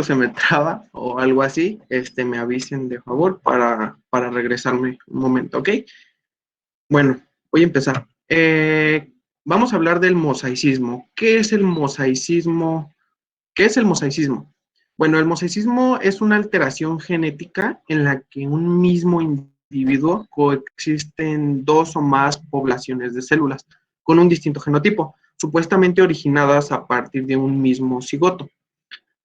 se me traba o algo así, me avisen de favor para regresarme un momento, ¿ok? Bueno, voy a empezar. Vamos a hablar del mosaicismo. ¿Qué es el mosaicismo? ¿Qué es el mosaicismo? Bueno, el mosaicismo es una alteración genética en la que un mismo individuo coexisten dos o más poblaciones de células con un distinto genotipo, supuestamente originadas a partir de un mismo cigoto.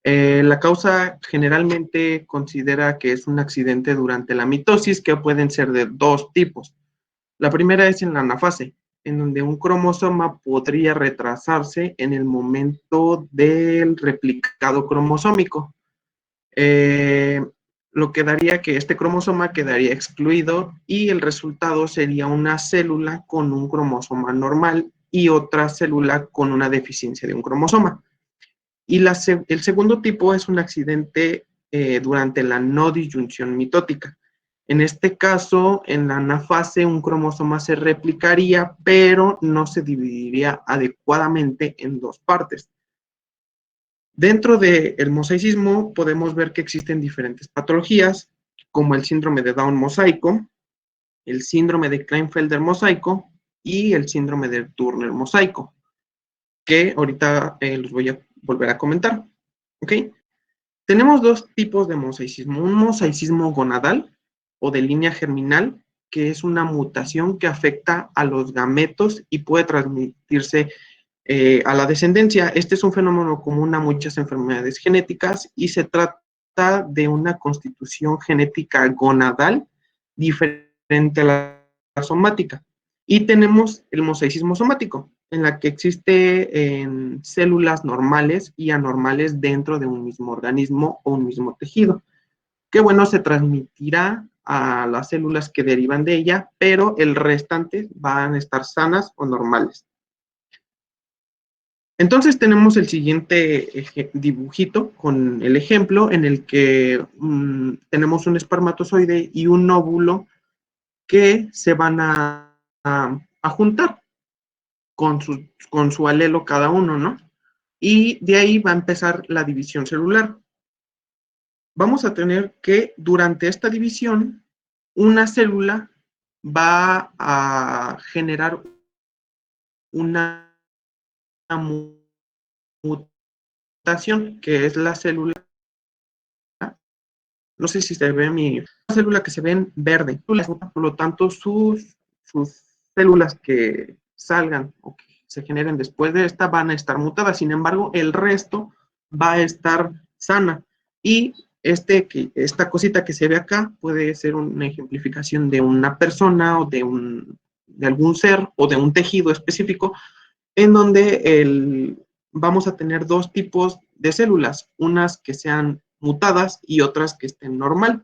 La causa generalmente considera que es un accidente durante la mitosis que pueden ser de dos tipos. La primera es en la anafase, en donde un cromosoma podría retrasarse en el momento del replicado cromosómico, eh, lo que daría que este cromosoma quedaría excluido y el resultado sería una célula con un cromosoma normal y otra célula con una deficiencia de un cromosoma. Y el segundo tipo es un accidente durante la no disyunción mitótica. En este caso, en la anafase, un cromosoma se replicaría, pero no se dividiría adecuadamente en dos partes. Dentro del mosaicismo podemos ver que existen diferentes patologías, como el síndrome de Down mosaico, el síndrome de Klinefelter mosaico y el síndrome de Turner mosaico, que ahorita los voy a volver a comentar. ¿Ok? Tenemos dos tipos de mosaicismo. Un mosaicismo gonadal o de línea germinal, que es una mutación que afecta a los gametos y puede transmitirse a la descendencia. Este es un fenómeno común a muchas enfermedades genéticas y se trata de una constitución genética gonadal diferente a la somática. Y tenemos el mosaicismo somático, en la que existe células normales y anormales dentro de un mismo organismo o un mismo tejido, que bueno, se transmitirá a las células que derivan de ella, pero el restante van a estar sanas o normales. Entonces tenemos el siguiente dibujito con el ejemplo en el que tenemos un espermatozoide y un óvulo que se van a juntar con su alelo cada uno, ¿no? Y de ahí va a empezar la división celular. Vamos a tener que durante esta división, una célula va a generar una mutación, que es la célula, no sé si se ve una célula que se ve en verde, por lo tanto sus células que salgan o que se generen después de esta van a estar mutadas, sin embargo el resto va a estar sana y esta cosita que se ve acá puede ser una ejemplificación de una persona o de algún ser o de un tejido específico en donde vamos a tener dos tipos de células, unas que sean mutadas y otras que estén normal.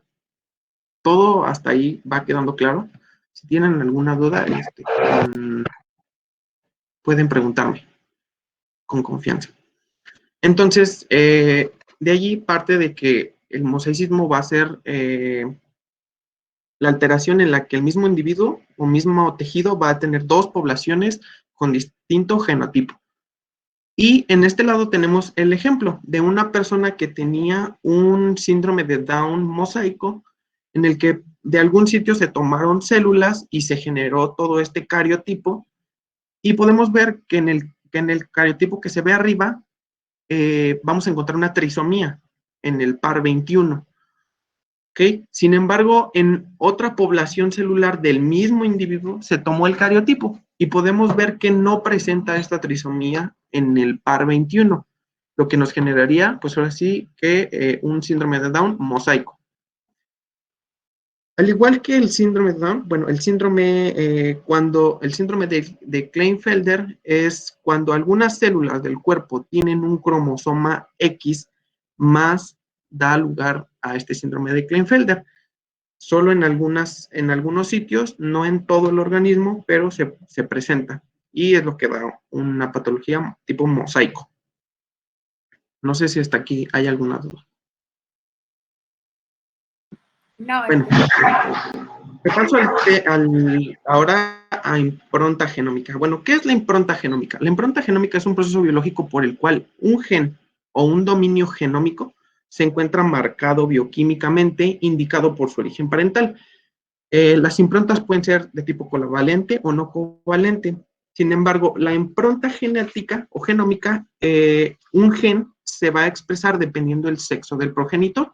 Todo hasta ahí va quedando claro. Si tienen alguna duda, pueden preguntarme con confianza. Entonces, de allí parte de que el mosaicismo va a ser la alteración en la que el mismo individuo o mismo tejido va a tener dos poblaciones con distinto genotipo. Y en este lado tenemos el ejemplo de una persona que tenía un síndrome de Down mosaico, en el que de algún sitio se tomaron células y se generó todo este cariotipo. Y podemos ver que en el cariotipo que se ve arriba, vamos a encontrar una trisomía en el par 21. ¿Okay? Sin embargo, en otra población celular del mismo individuo se tomó el cariotipo y podemos ver que no presenta esta trisomía en el par 21, lo que nos generaría, pues ahora sí, que un síndrome de Down mosaico. Al igual que el síndrome de Down, bueno, el síndrome de Klinefelter es cuando algunas células del cuerpo tienen un cromosoma X más da lugar a este síndrome de Klinefelter. Solo en algunos sitios, no en todo el organismo, pero se presenta. Y es lo que da una patología tipo mosaico. No sé si hasta aquí hay alguna duda. No. Bueno, me paso ahora a impronta genómica. Bueno, ¿qué es la impronta genómica? La impronta genómica es un proceso biológico por el cual un gen o un dominio genómico se encuentra marcado bioquímicamente, indicado por su origen parental. Las improntas pueden ser de tipo covalente o no covalente. Sin embargo, la impronta genética o genómica, un gen se va a expresar dependiendo del sexo del progenitor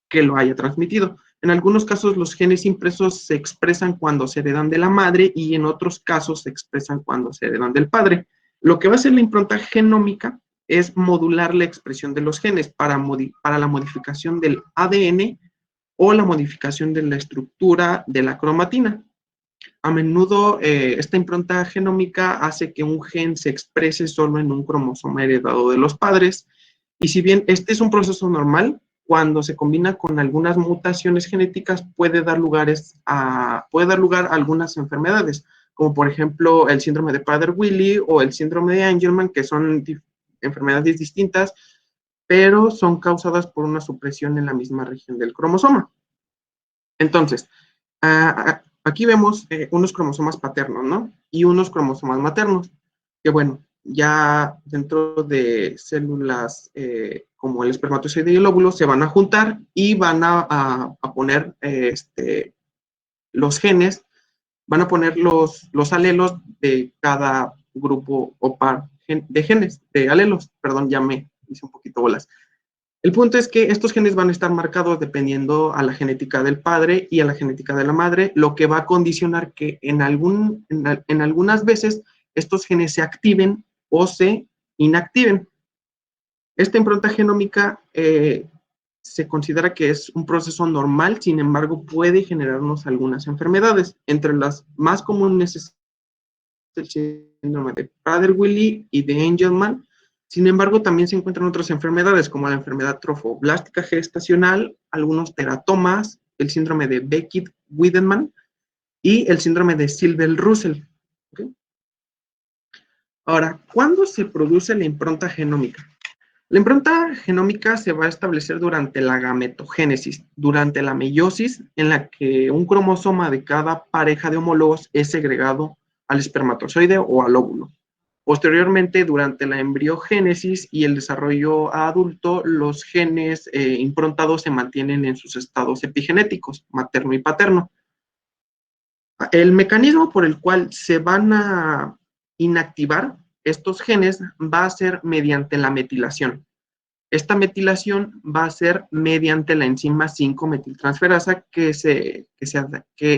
que lo haya transmitido. En algunos casos, los genes impresos se expresan cuando se heredan de la madre y en otros casos se expresan cuando se heredan del padre. Lo que va a hacer la impronta genómica es modular la expresión de los genes para la modificación del ADN o la modificación de la estructura de la cromatina. A menudo esta impronta genómica hace que un gen se exprese solo en un cromosoma heredado de los padres, y si bien este es un proceso normal, cuando se combina con algunas mutaciones genéticas puede dar lugar a algunas enfermedades, como por ejemplo el síndrome de Prader-Willi o el síndrome de Angelman, que son enfermedades distintas, pero son causadas por una supresión en la misma región del cromosoma. Entonces, aquí vemos unos cromosomas paternos, ¿no? Y unos cromosomas maternos, que bueno, ya dentro de células como el espermatozoide y el óvulo se van a juntar y van a poner los genes, van a poner los alelos de cada grupo o par de genes, de alelos, perdón, ya me hice un poquito bolas. El punto es que estos genes van a estar marcados dependiendo a la genética del padre y a la genética de la madre, lo que va a condicionar que en algunas veces estos genes se activen o se inactiven. Esta impronta genómica se considera que es un proceso normal, sin embargo puede generarnos algunas enfermedades. Entre las más comunes es el síndrome de Prader-Willi y de Angelman. Sin embargo, también se encuentran otras enfermedades como la enfermedad trofoblástica gestacional, algunos teratomas, el síndrome de Beckett-Wiedemann y el síndrome de Silver-Russell. ¿Okay? Ahora, ¿cuándo se produce la impronta genómica? La impronta genómica se va a establecer durante la gametogénesis, durante la meiosis, en la que un cromosoma de cada pareja de homólogos es segregado al espermatozoide o al óvulo. Posteriormente, durante la embriogénesis y el desarrollo adulto, los genes improntados se mantienen en sus estados epigenéticos, materno y paterno. El mecanismo por el cual se van a inactivar estos genes va a ser mediante la metilación. Esta metilación va a ser mediante la enzima 5-metiltransferasa que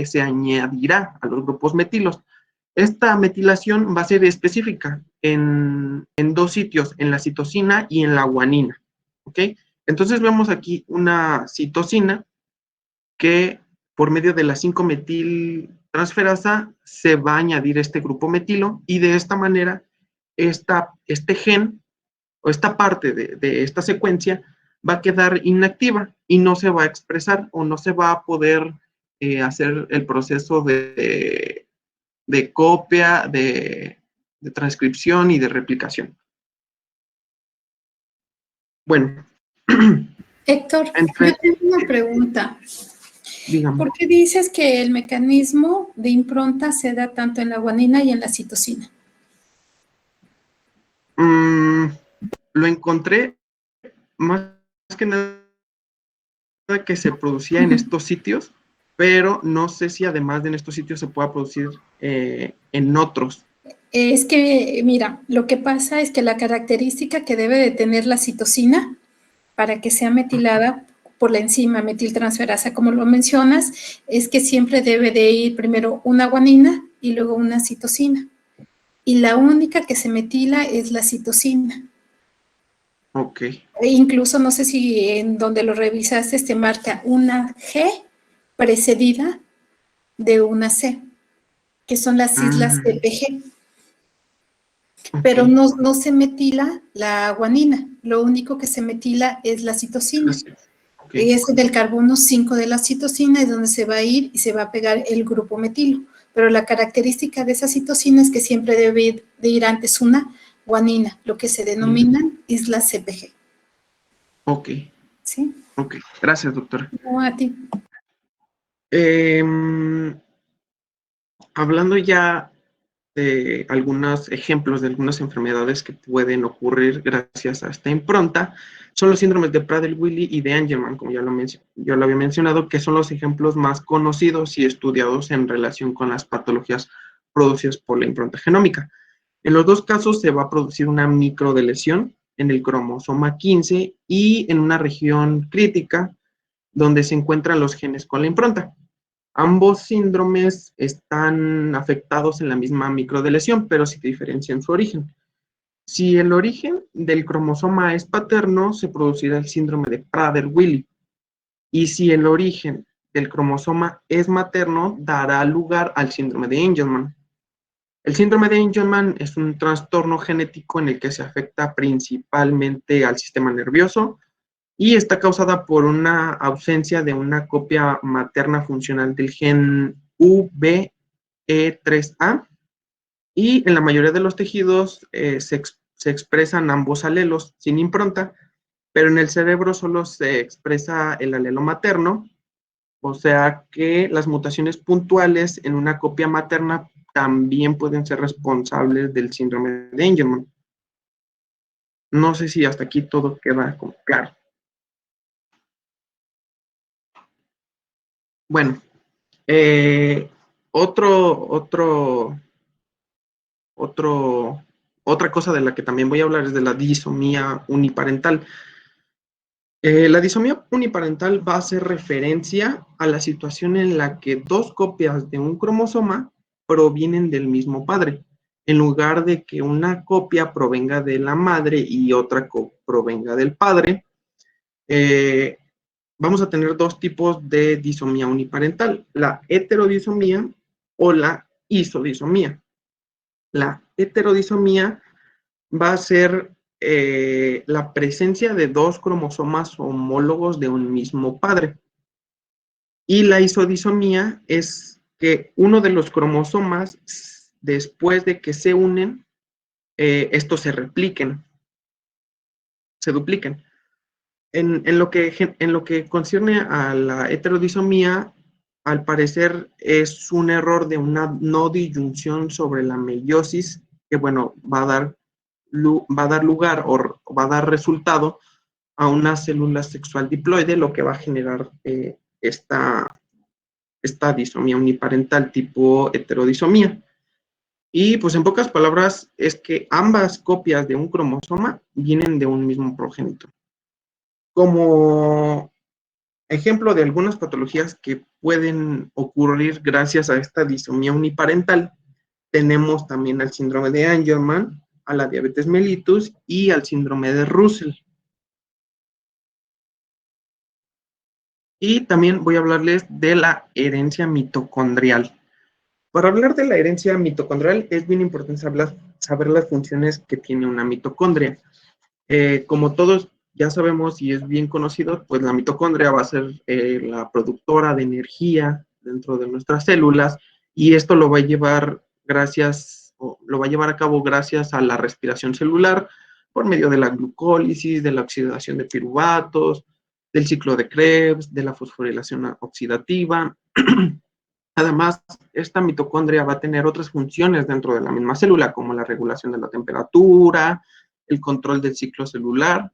se añadirá a los grupos metilos. Esta metilación va a ser específica en dos sitios, en la citosina y en la guanina. ¿Ok? Entonces vemos aquí una citosina que por medio de la 5-metiltransferasa se va a añadir este grupo metilo y de esta manera este gen o esta parte de esta secuencia va a quedar inactiva y no se va a expresar o no se va a poder hacer el proceso de copia, de transcripción y de replicación. Bueno. Héctor, yo tengo una pregunta. Dígame. ¿Por qué dices que el mecanismo de impronta se da tanto en la guanina y en la citosina? Lo encontré más que nada que se producía en estos sitios, pero no sé si además de en estos sitios se pueda producir en otros. Es que, mira, lo que pasa es que la característica que debe de tener la citosina para que sea metilada por la enzima metiltransferasa, como lo mencionas, es que siempre debe de ir primero una guanina y luego una citosina. Y la única que se metila es la citosina. Ok. E incluso, no sé si en donde lo revisaste te marca una G precedida de una C, que son las islas CPG. Okay. Pero no se metila la guanina, lo único que se metila es la citosina. Okay. Es del carbono 5 de la citosina, es donde se va a ir y se va a pegar el grupo metilo. Pero la característica de esa citosina es que siempre debe de ir antes una guanina, lo que se denominan islas CPG. Ok. ¿Sí? Ok, gracias, doctora. No, a ti. Hablando ya de algunos ejemplos de algunas enfermedades que pueden ocurrir gracias a esta impronta, son los síndromes de Prader-Willi y de Angelman, como yo lo había mencionado, que son los ejemplos más conocidos y estudiados en relación con las patologías producidas por la impronta genómica. En los dos casos se va a producir una microdeleción en el cromosoma 15 y en una región crítica donde se encuentran los genes con la impronta. Ambos síndromes están afectados en la misma microdeleción, pero se diferencian su origen. Si el origen del cromosoma es paterno, se producirá el síndrome de Prader-Willi. Y si el origen del cromosoma es materno, dará lugar al síndrome de Angelman. El síndrome de Angelman es un trastorno genético en el que se afecta principalmente al sistema nervioso y está causada por una ausencia de una copia materna funcional del gen UBE3A, y en la mayoría de los tejidos se expresan ambos alelos sin impronta, pero en el cerebro solo se expresa el alelo materno, o sea que las mutaciones puntuales en una copia materna también pueden ser responsables del síndrome de Angelman. No sé si hasta aquí todo queda como claro. Bueno, eh, otro, otro, otra cosa de la que también voy a hablar es de la disomía uniparental. La disomía uniparental va a hacer referencia a la situación en la que dos copias de un cromosoma provienen del mismo padre, en lugar de que una copia provenga de la madre y otra provenga del padre. eh, Vamos a tener dos tipos de disomía uniparental, la heterodisomía o la isodisomía. La heterodisomía va a ser la presencia de dos cromosomas homólogos de un mismo padre. Y la isodisomía es que uno de los cromosomas, después de que se unen, estos se repliquen, se dupliquen. En lo que concierne a la heterodisomía, al parecer es un error de una no disyunción sobre la meiosis, que bueno, va a dar lugar o va a dar resultado a una célula sexual diploide, lo que va a generar esta disomía uniparental tipo heterodisomía. Y pues en pocas palabras es que ambas copias de un cromosoma vienen de un mismo progenitor. Como ejemplo de algunas patologías que pueden ocurrir gracias a esta disomía uniparental, tenemos también al síndrome de Angelman, a la diabetes mellitus y al síndrome de Russell. Y también voy a hablarles de la herencia mitocondrial. Para hablar de la herencia mitocondrial es bien importante saber las funciones que tiene una mitocondria. Como todos ya sabemos y es bien conocido, pues la mitocondria va a ser la productora de energía dentro de nuestras células, y esto lo va a llevar lo va a llevar a cabo gracias a la respiración celular por medio de la glucólisis, de la oxidación de piruvatos, del ciclo de Krebs, de la fosforilación oxidativa. Además, esta mitocondria va a tener otras funciones dentro de la misma célula, como la regulación de la temperatura, el control del ciclo celular,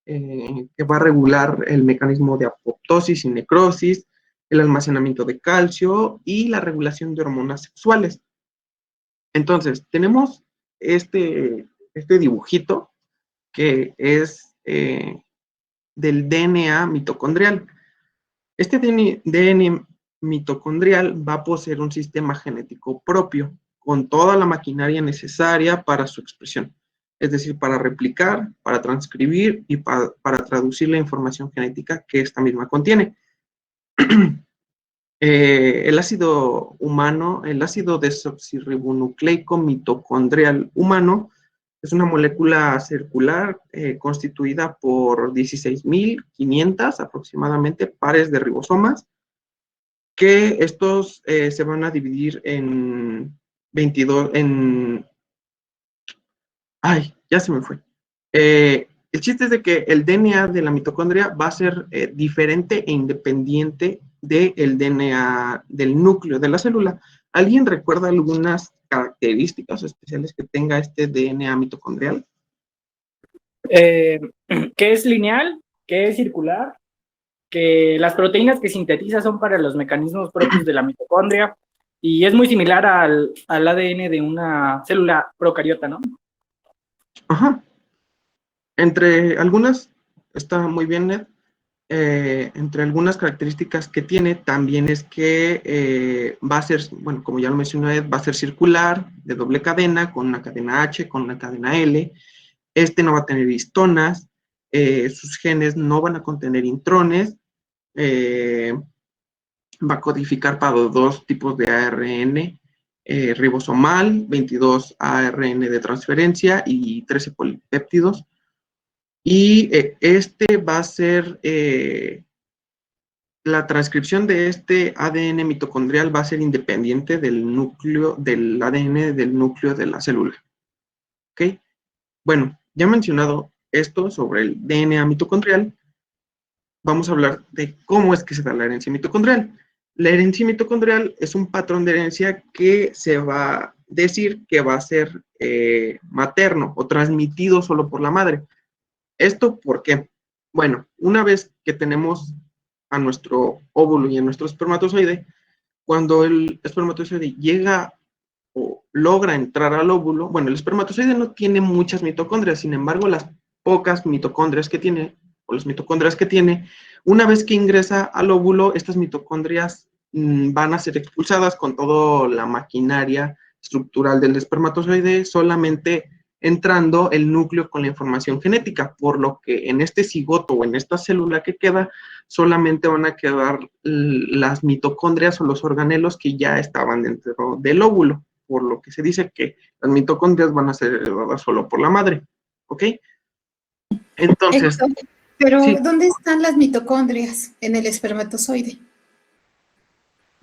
que va a regular el mecanismo de apoptosis y necrosis, el almacenamiento de calcio y la regulación de hormonas sexuales. Entonces, tenemos este dibujito que es del DNA mitocondrial. Este DNA mitocondrial va a poseer un sistema genético propio, con toda la maquinaria necesaria para su expresión, es decir, para replicar, para transcribir y para traducir la información genética que esta misma contiene. El ácido humano, el ácido desoxirribonucleico mitocondrial humano, es una molécula circular constituida por 16.500 aproximadamente pares de ribosomas, que estos se van a dividir en 22, ay, ya se me fue. El chiste es de que el DNA de la mitocondria va a ser diferente e independiente del DNA del núcleo de la célula. ¿Alguien recuerda algunas características especiales que tenga este DNA mitocondrial? eh, que es lineal, que es circular, que las proteínas que sintetiza son para los mecanismos propios de la mitocondria y es muy similar al ADN de una célula procariota, ¿no? Ajá. Entre algunas, está muy bien, Ned. Entre algunas características que tiene también es que va a ser, bueno, como ya lo mencioné, va a ser circular, de doble cadena, con una cadena H, con una cadena L. Este no va a tener histonas, sus genes no van a contener intrones, va a codificar para dos tipos de ARN, ribosomal, 22 ARN de transferencia y 13 polipéptidos. Y este va a ser, la transcripción de este ADN mitocondrial va a ser independiente del núcleo, del ADN del núcleo de la célula. ¿Ok? Bueno, ya mencionado esto sobre el DNA mitocondrial, vamos a hablar de cómo es que se da la herencia mitocondrial. La herencia mitocondrial es un patrón de herencia que se va a decir que va a ser materno o transmitido solo por la madre. ¿Esto por qué? Bueno, una vez que tenemos a nuestro óvulo y a nuestro espermatozoide, cuando el espermatozoide llega o logra entrar al óvulo, bueno, el espermatozoide no tiene muchas mitocondrias, sin embargo, las pocas mitocondrias que tiene, o las mitocondrias que tiene, una vez que ingresa al óvulo, estas mitocondrias van a ser expulsadas con toda la maquinaria estructural del espermatozoide, solamente entrando el núcleo con la información genética, por lo que en este cigoto o en esta célula que queda, solamente van a quedar las mitocondrias o los organelos que ya estaban dentro del óvulo, por lo que se dice que las mitocondrias van a ser heredadas solo por la madre, ¿ok? Entonces, Héctor, pero sí, ¿dónde están las mitocondrias en el espermatozoide?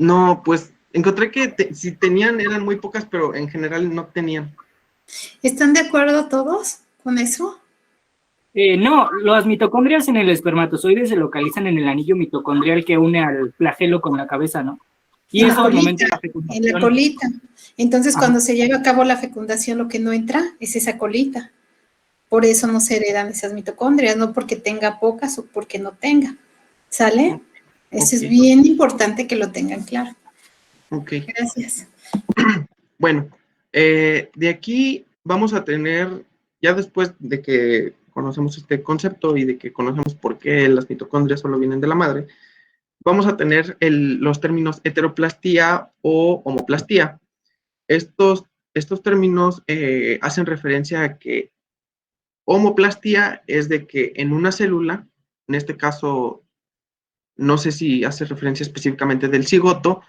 no, pues encontré que si tenían eran muy pocas, pero en general no tenían. ¿Están de acuerdo todos con eso? No, las mitocondrias en el espermatozoide se localizan en el anillo mitocondrial que une al flagelo con la cabeza, ¿no? Y En la eso al colita, momento de la en la fecundación. colita. Entonces, Ajá, cuando se lleva a cabo la fecundación, lo que no entra es esa colita. Por eso no se heredan esas mitocondrias, no porque tenga pocas o porque no tenga. ¿Sale? Eso ok, es bien importante que lo tengan claro. ok. Gracias. Bueno, de aquí vamos a tener, ya después de que conocemos este concepto y de que conocemos por qué las mitocondrias solo vienen de la madre, vamos a tener los términos heteroplastía o homoplastía. Estos términos hacen referencia a que homoplastía es de que en una célula, en este caso, no sé si hace referencia específicamente del cigoto,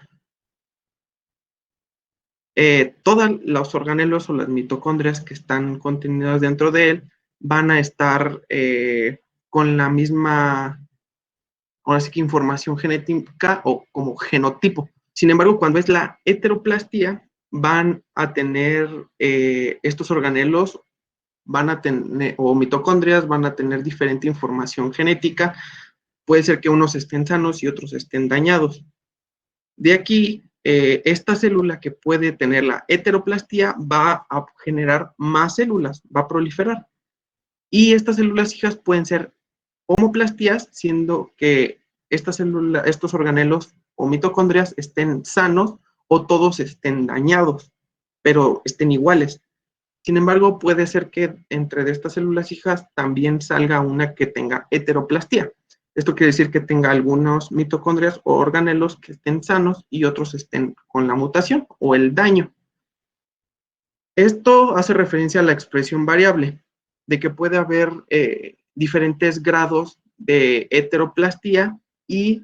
todos los organelos o las mitocondrias que están contenidas dentro de él van a estar con la misma, ahora sí que información genética o como genotipo. Sin embargo, cuando es la heteroplastía, van a tener estos organelos, van a tener, o mitocondrias, van a tener diferente información genética. Puede ser que unos estén sanos y otros estén dañados. De aquí, esta célula que puede tener la heteroplastía va a generar más células, va a proliferar. Y estas células hijas pueden ser homoplastías, siendo que estos organelos o mitocondrias estén sanos o todos estén dañados, pero estén iguales. Sin embargo, puede ser que entre de estas células hijas también salga una que tenga heteroplastía. Esto quiere decir que tenga algunos mitocondrias o organelos que estén sanos y otros estén con la mutación o el daño. Esto hace referencia a la expresión variable, de que puede haber diferentes grados de heteroplastía y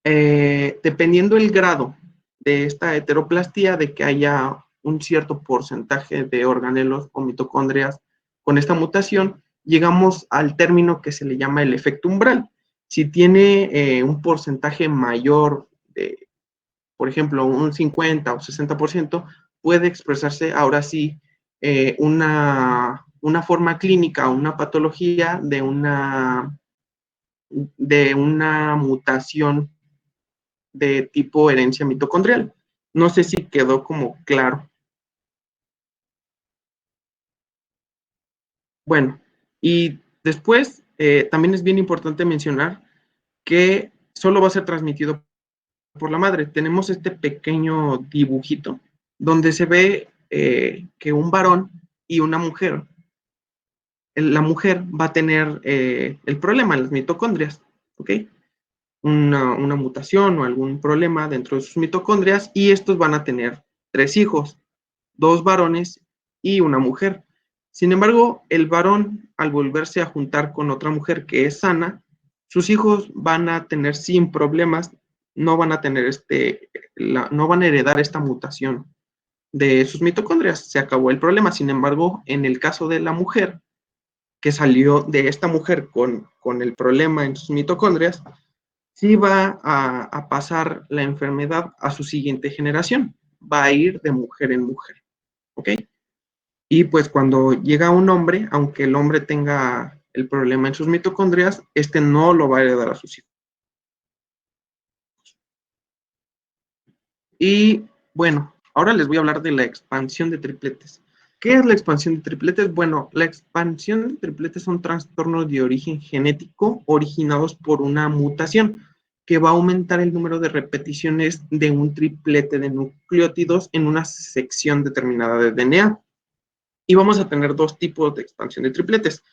dependiendo el grado de esta heteroplastía, de que haya un cierto porcentaje de organelos o mitocondrias con esta mutación, llegamos al término que se le llama el efecto umbral. Si tiene un porcentaje mayor de, por ejemplo, un 50 o 60%, puede expresarse ahora sí una forma clínica o una patología de una mutación de tipo herencia mitocondrial. No sé si quedó como claro. Bueno, Y después, también es bien importante mencionar que solo va a ser transmitido por la madre. Tenemos este pequeño dibujito donde se ve que un varón y una mujer, la mujer va a tener el problema en las mitocondrias, ¿ok? Una mutación o algún problema dentro de sus mitocondrias y estos van a tener 3 hijos, 2 varones y una mujer. Sin embargo, el varón, al volverse a juntar con otra mujer que es sana, sus hijos van a tener sin problemas, no van a tener no van a heredar esta mutación de sus mitocondrias. Se acabó el problema. Sin embargo, en el caso de la mujer, que salió de esta mujer con el problema en sus mitocondrias, sí va a pasar la enfermedad a su siguiente generación. Va a ir de mujer en mujer. ¿Ok? Y pues cuando llega un hombre, aunque el hombre tenga el problema en sus mitocondrias, este no lo va a heredar a sus hijos. Y bueno, ahora les voy a hablar de la expansión de tripletes. ¿Qué es la expansión de tripletes? Bueno, la expansión de tripletes son trastornos de origen genético originados por una mutación que va a aumentar el número de repeticiones de un triplete de nucleótidos en una sección determinada de DNA. Y vamos a tener 2 tipos de expansión de tripletes.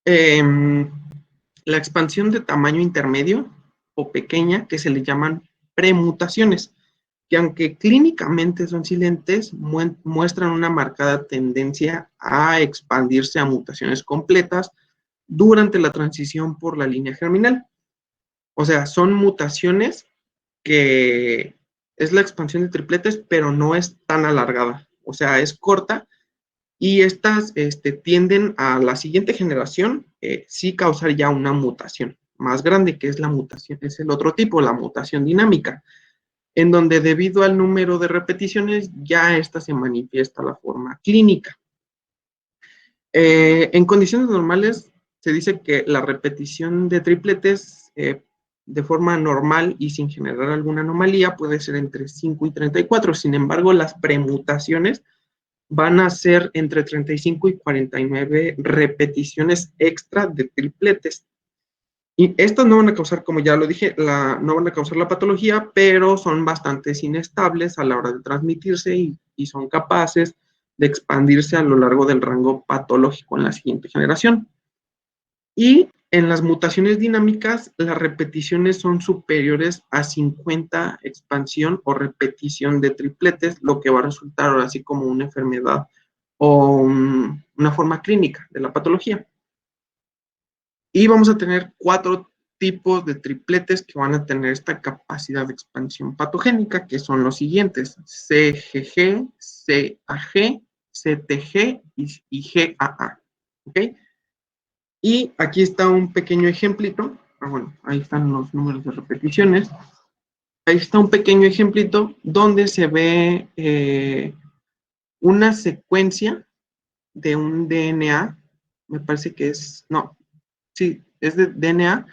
La expansión de tamaño intermedio o pequeña, que se le llaman premutaciones, que aunque clínicamente son silentes, muestran una marcada tendencia a expandirse a mutaciones completas durante la transición por la línea germinal. O sea, son mutaciones que es la expansión de tripletes, pero no es tan alargada. O sea, es corta y estas tienden a la siguiente generación sí causar ya una mutación más grande, que es la mutación, es el otro tipo, la mutación dinámica, en donde debido al número de repeticiones ya esta se manifiesta la forma clínica. En condiciones normales se dice que la repetición de tripletes de forma normal y sin generar alguna anomalía puede ser entre 5 y 34. Sin embargo, las premutaciones van a ser entre 35 y 49 repeticiones extra de tripletes. Y estas no van a causar, como ya lo dije, no van a causar la patología, pero son bastante inestables a la hora de transmitirse y son capaces de expandirse a lo largo del rango patológico en la siguiente generación. Y en las mutaciones dinámicas, las repeticiones son superiores a 50 expansión o repetición de tripletes, lo que va a resultar ahora así como una enfermedad o una forma clínica de la patología. Y vamos a tener 4 tipos de tripletes que van a tener esta capacidad de expansión patogénica, que son los siguientes: CGG, CAG, CTG y GAA. ¿Ok? Y aquí está un pequeño ejemplito. Bueno, ahí están los números de repeticiones. Ahí está un pequeño ejemplito donde se ve una secuencia de un DNA. Me parece que es, no, sí, es de DNA.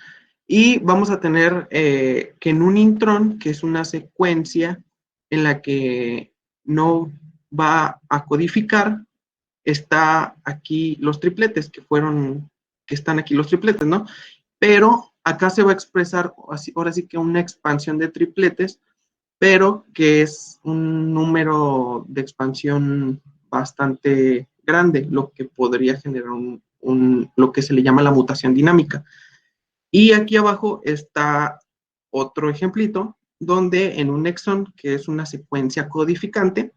Y vamos a tener que en un intrón, que es una secuencia en la que no va a codificar, está aquí los tripletes, que están aquí los tripletes, ¿no? Pero acá se va a expresar, ahora sí que una expansión de tripletes, pero que es un número de expansión bastante grande, lo que podría generar lo que se le llama la mutación dinámica. Y aquí abajo está otro ejemplito, donde en un exón, que es una secuencia codificante,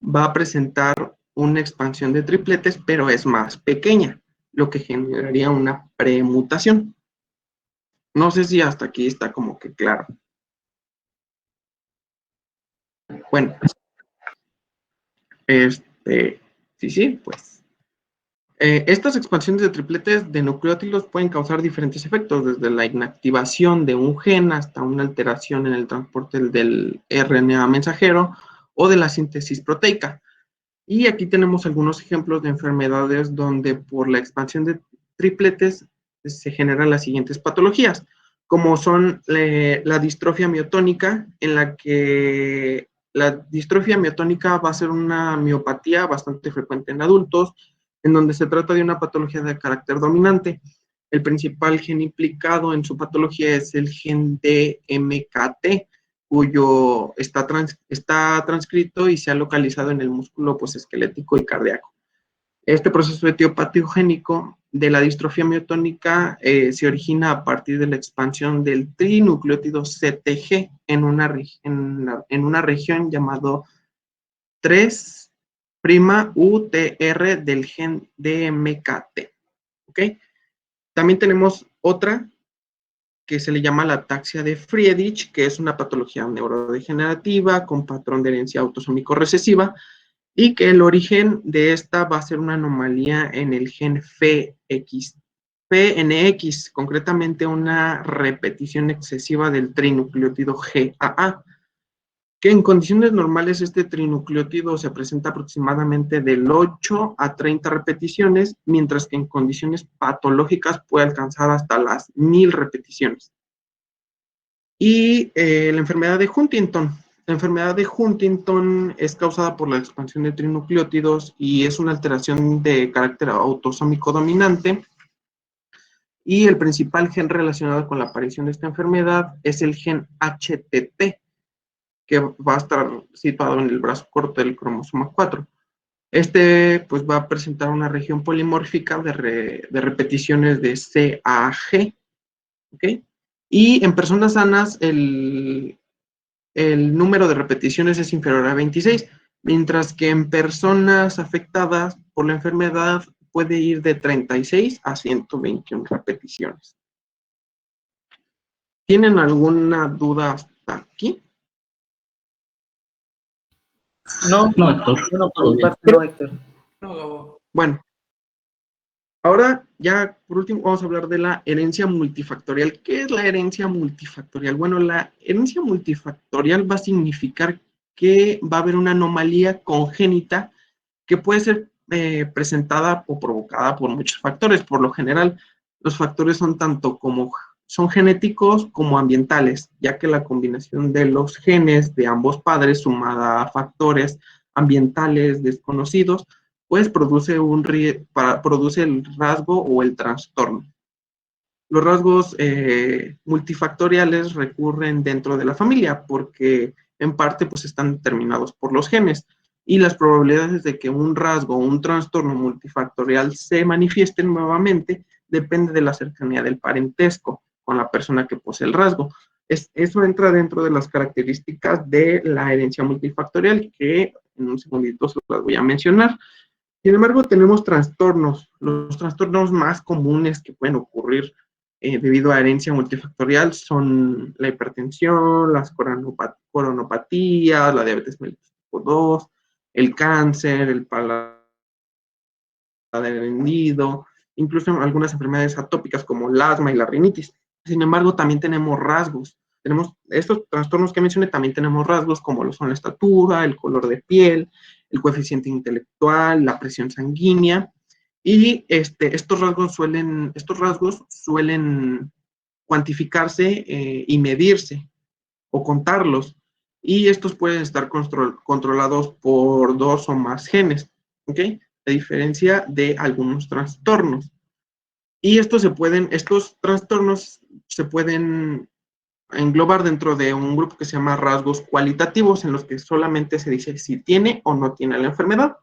va a presentar una expansión de tripletes, pero es más pequeña, lo que generaría una premutación. No sé si hasta aquí está como que claro. Bueno, sí, pues. Estas expansiones de tripletes de nucleótidos pueden causar diferentes efectos, desde la inactivación de un gen hasta una alteración en el transporte del RNA mensajero o de la síntesis proteica. Y aquí tenemos algunos ejemplos de enfermedades donde por la expansión de tripletes se generan las siguientes patologías, como son la distrofia miotónica, en la que la distrofia miotónica va a ser una miopatía bastante frecuente en adultos, en donde se trata de una patología de carácter dominante. El principal gen implicado en su patología es el gen DMKT, cuyo está transcrito y se ha localizado en el músculo esquelético y cardíaco. Este proceso etiopatogénico de la distrofia miotónica se origina a partir de la expansión del trinucleótido CTG en una región llamado 3'UTR del gen DMKT. ¿Ok? También tenemos otra que se le llama la ataxia de Friedreich, que es una patología neurodegenerativa con patrón de herencia autosómico recesiva, y que el origen de esta va a ser una anomalía en el gen PNX, concretamente una repetición excesiva del trinucleótido GAA, que en condiciones normales este trinucleótido se presenta aproximadamente del 8 a 30 repeticiones, mientras que en condiciones patológicas puede alcanzar hasta las 1000 repeticiones. Y la enfermedad de Huntington. La enfermedad de Huntington es causada por la expansión de trinucleótidos y es una alteración de carácter autosómico dominante. Y el principal gen relacionado con la aparición de esta enfermedad es el gen HTT, que va a estar situado en el brazo corto del cromosoma 4. Este va a presentar una región polimórfica de repeticiones de CAG, ¿ok? Y en personas sanas el número de repeticiones es inferior a 26, mientras que en personas afectadas por la enfermedad puede ir de 36 a 121 repeticiones. ¿Tienen alguna duda hasta aquí? No, No, Héctor. no, por Todo mi bien. parte no, Héctor. Bueno, ahora ya por último vamos a hablar de la herencia multifactorial. ¿Qué es la herencia multifactorial? Bueno, la herencia multifactorial va a significar que va a haber una anomalía congénita que puede ser presentada o provocada por muchos factores. Por lo general, los factores son tanto como son genéticos como ambientales, ya que la combinación de los genes de ambos padres sumada a factores ambientales desconocidos, pues produce el rasgo o el trastorno. Los rasgos multifactoriales recurren dentro de la familia porque en parte están determinados por los genes y las probabilidades de que un rasgo o un trastorno multifactorial se manifieste nuevamente depende de la cercanía del parentesco con la persona que posee el rasgo. Eso entra dentro de las características de la herencia multifactorial que en un segundito se las voy a mencionar. Sin embargo, tenemos trastornos. Los trastornos más comunes que pueden ocurrir debido a herencia multifactorial son la hipertensión, las coronopatías, la diabetes mellitus tipo 2, el cáncer, el paladar hendido, incluso algunas enfermedades atópicas como el asma y la rinitis. Sin embargo, también tenemos rasgos. Tenemos estos trastornos que mencioné, también tenemos rasgos como lo son la estatura, el color de piel, el coeficiente intelectual, la presión sanguínea, y estos rasgos suelen cuantificarse y medirse o contarlos, y estos pueden estar controlados por 2 o más genes, ¿ok? A diferencia de algunos trastornos. Y estos trastornos se pueden englobar dentro de un grupo que se llama rasgos cualitativos, en los que solamente se dice si tiene o no tiene la enfermedad.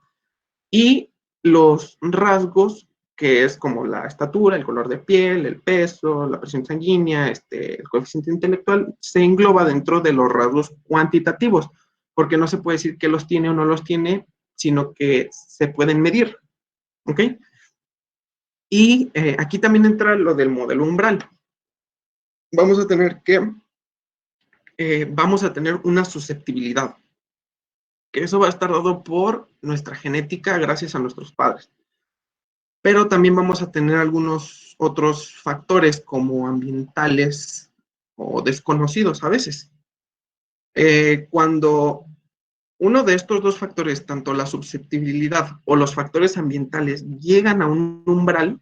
Y los rasgos, que es como la estatura, el color de piel, el peso, la presión sanguínea, el coeficiente intelectual, se engloba dentro de los rasgos cuantitativos, porque no se puede decir que los tiene o no los tiene, sino que se pueden medir, ¿ok? Y aquí también entra lo del modelo umbral. Vamos a tener una susceptibilidad, que eso va a estar dado por nuestra genética gracias a nuestros padres. Pero también vamos a tener algunos otros factores como ambientales o desconocidos a veces. Cuando uno de estos dos factores, tanto la susceptibilidad o los factores ambientales, llegan a un umbral,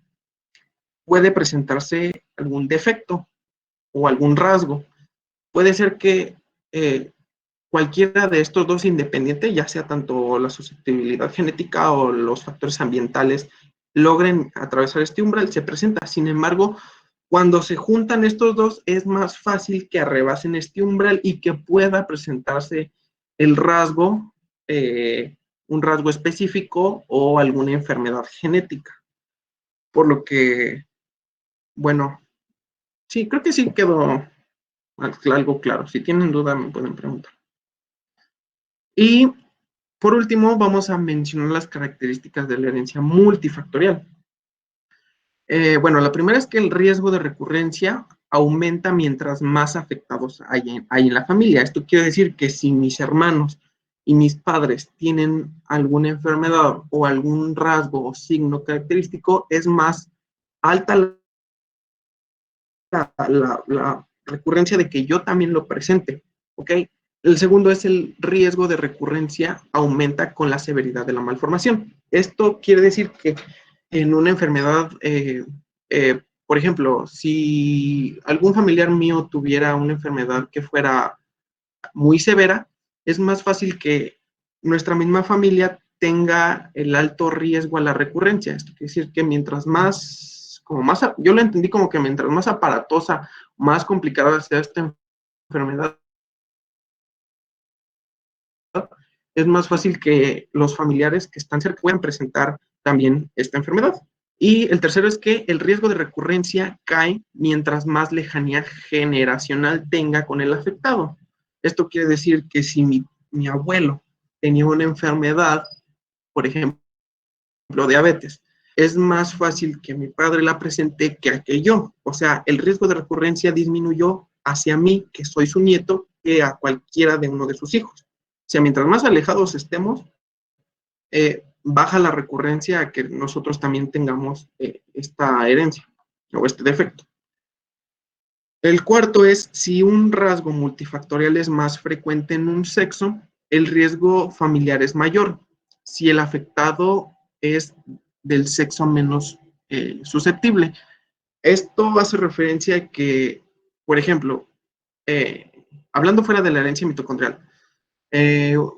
puede presentarse algún defecto o algún rasgo. Puede ser que cualquiera de estos dos independiente, ya sea tanto la susceptibilidad genética o los factores ambientales, logren atravesar este umbral, se presenta. Sin embargo, cuando se juntan estos dos, es más fácil que arrebasen este umbral y que pueda presentarse el rasgo, un rasgo específico o alguna enfermedad genética. Por lo que, bueno, sí, creo que sí quedó algo claro. Si tienen duda, me pueden preguntar. Y por último, vamos a mencionar las características de la herencia multifactorial. Bueno, la primera es que el riesgo de recurrencia aumenta mientras más afectados hay en la familia. Esto quiere decir que si mis hermanos y mis padres tienen alguna enfermedad o algún rasgo o signo característico, es más alta la recurrencia de que yo también lo presente, ¿ok? El segundo es el riesgo de recurrencia aumenta con la severidad de la malformación. Esto quiere decir que en una enfermedad, por ejemplo, si algún familiar mío tuviera una enfermedad que fuera muy severa, es más fácil que nuestra misma familia tenga el alto riesgo a la recurrencia. Esto quiere decir que mientras más, yo lo entendí como que mientras más aparatosa, más complicada sea esta enfermedad, es más fácil que los familiares que están cerca puedan presentar también esta enfermedad. Y el tercero es que el riesgo de recurrencia cae mientras más lejanía generacional tenga con el afectado. Esto quiere decir que si mi abuelo tenía una enfermedad, por ejemplo, diabetes, es más fácil que mi padre la presente que yo. O sea, el riesgo de recurrencia disminuyó hacia mí, que soy su nieto, que a cualquiera de uno de sus hijos. O sea, mientras más alejados estemos, baja la recurrencia a que nosotros también tengamos esta herencia o este defecto. El cuarto es, si un rasgo multifactorial es más frecuente en un sexo, el riesgo familiar es mayor. Si el afectado es del sexo menos susceptible. Esto hace referencia a que, por ejemplo, hablando fuera de la herencia mitocondrial,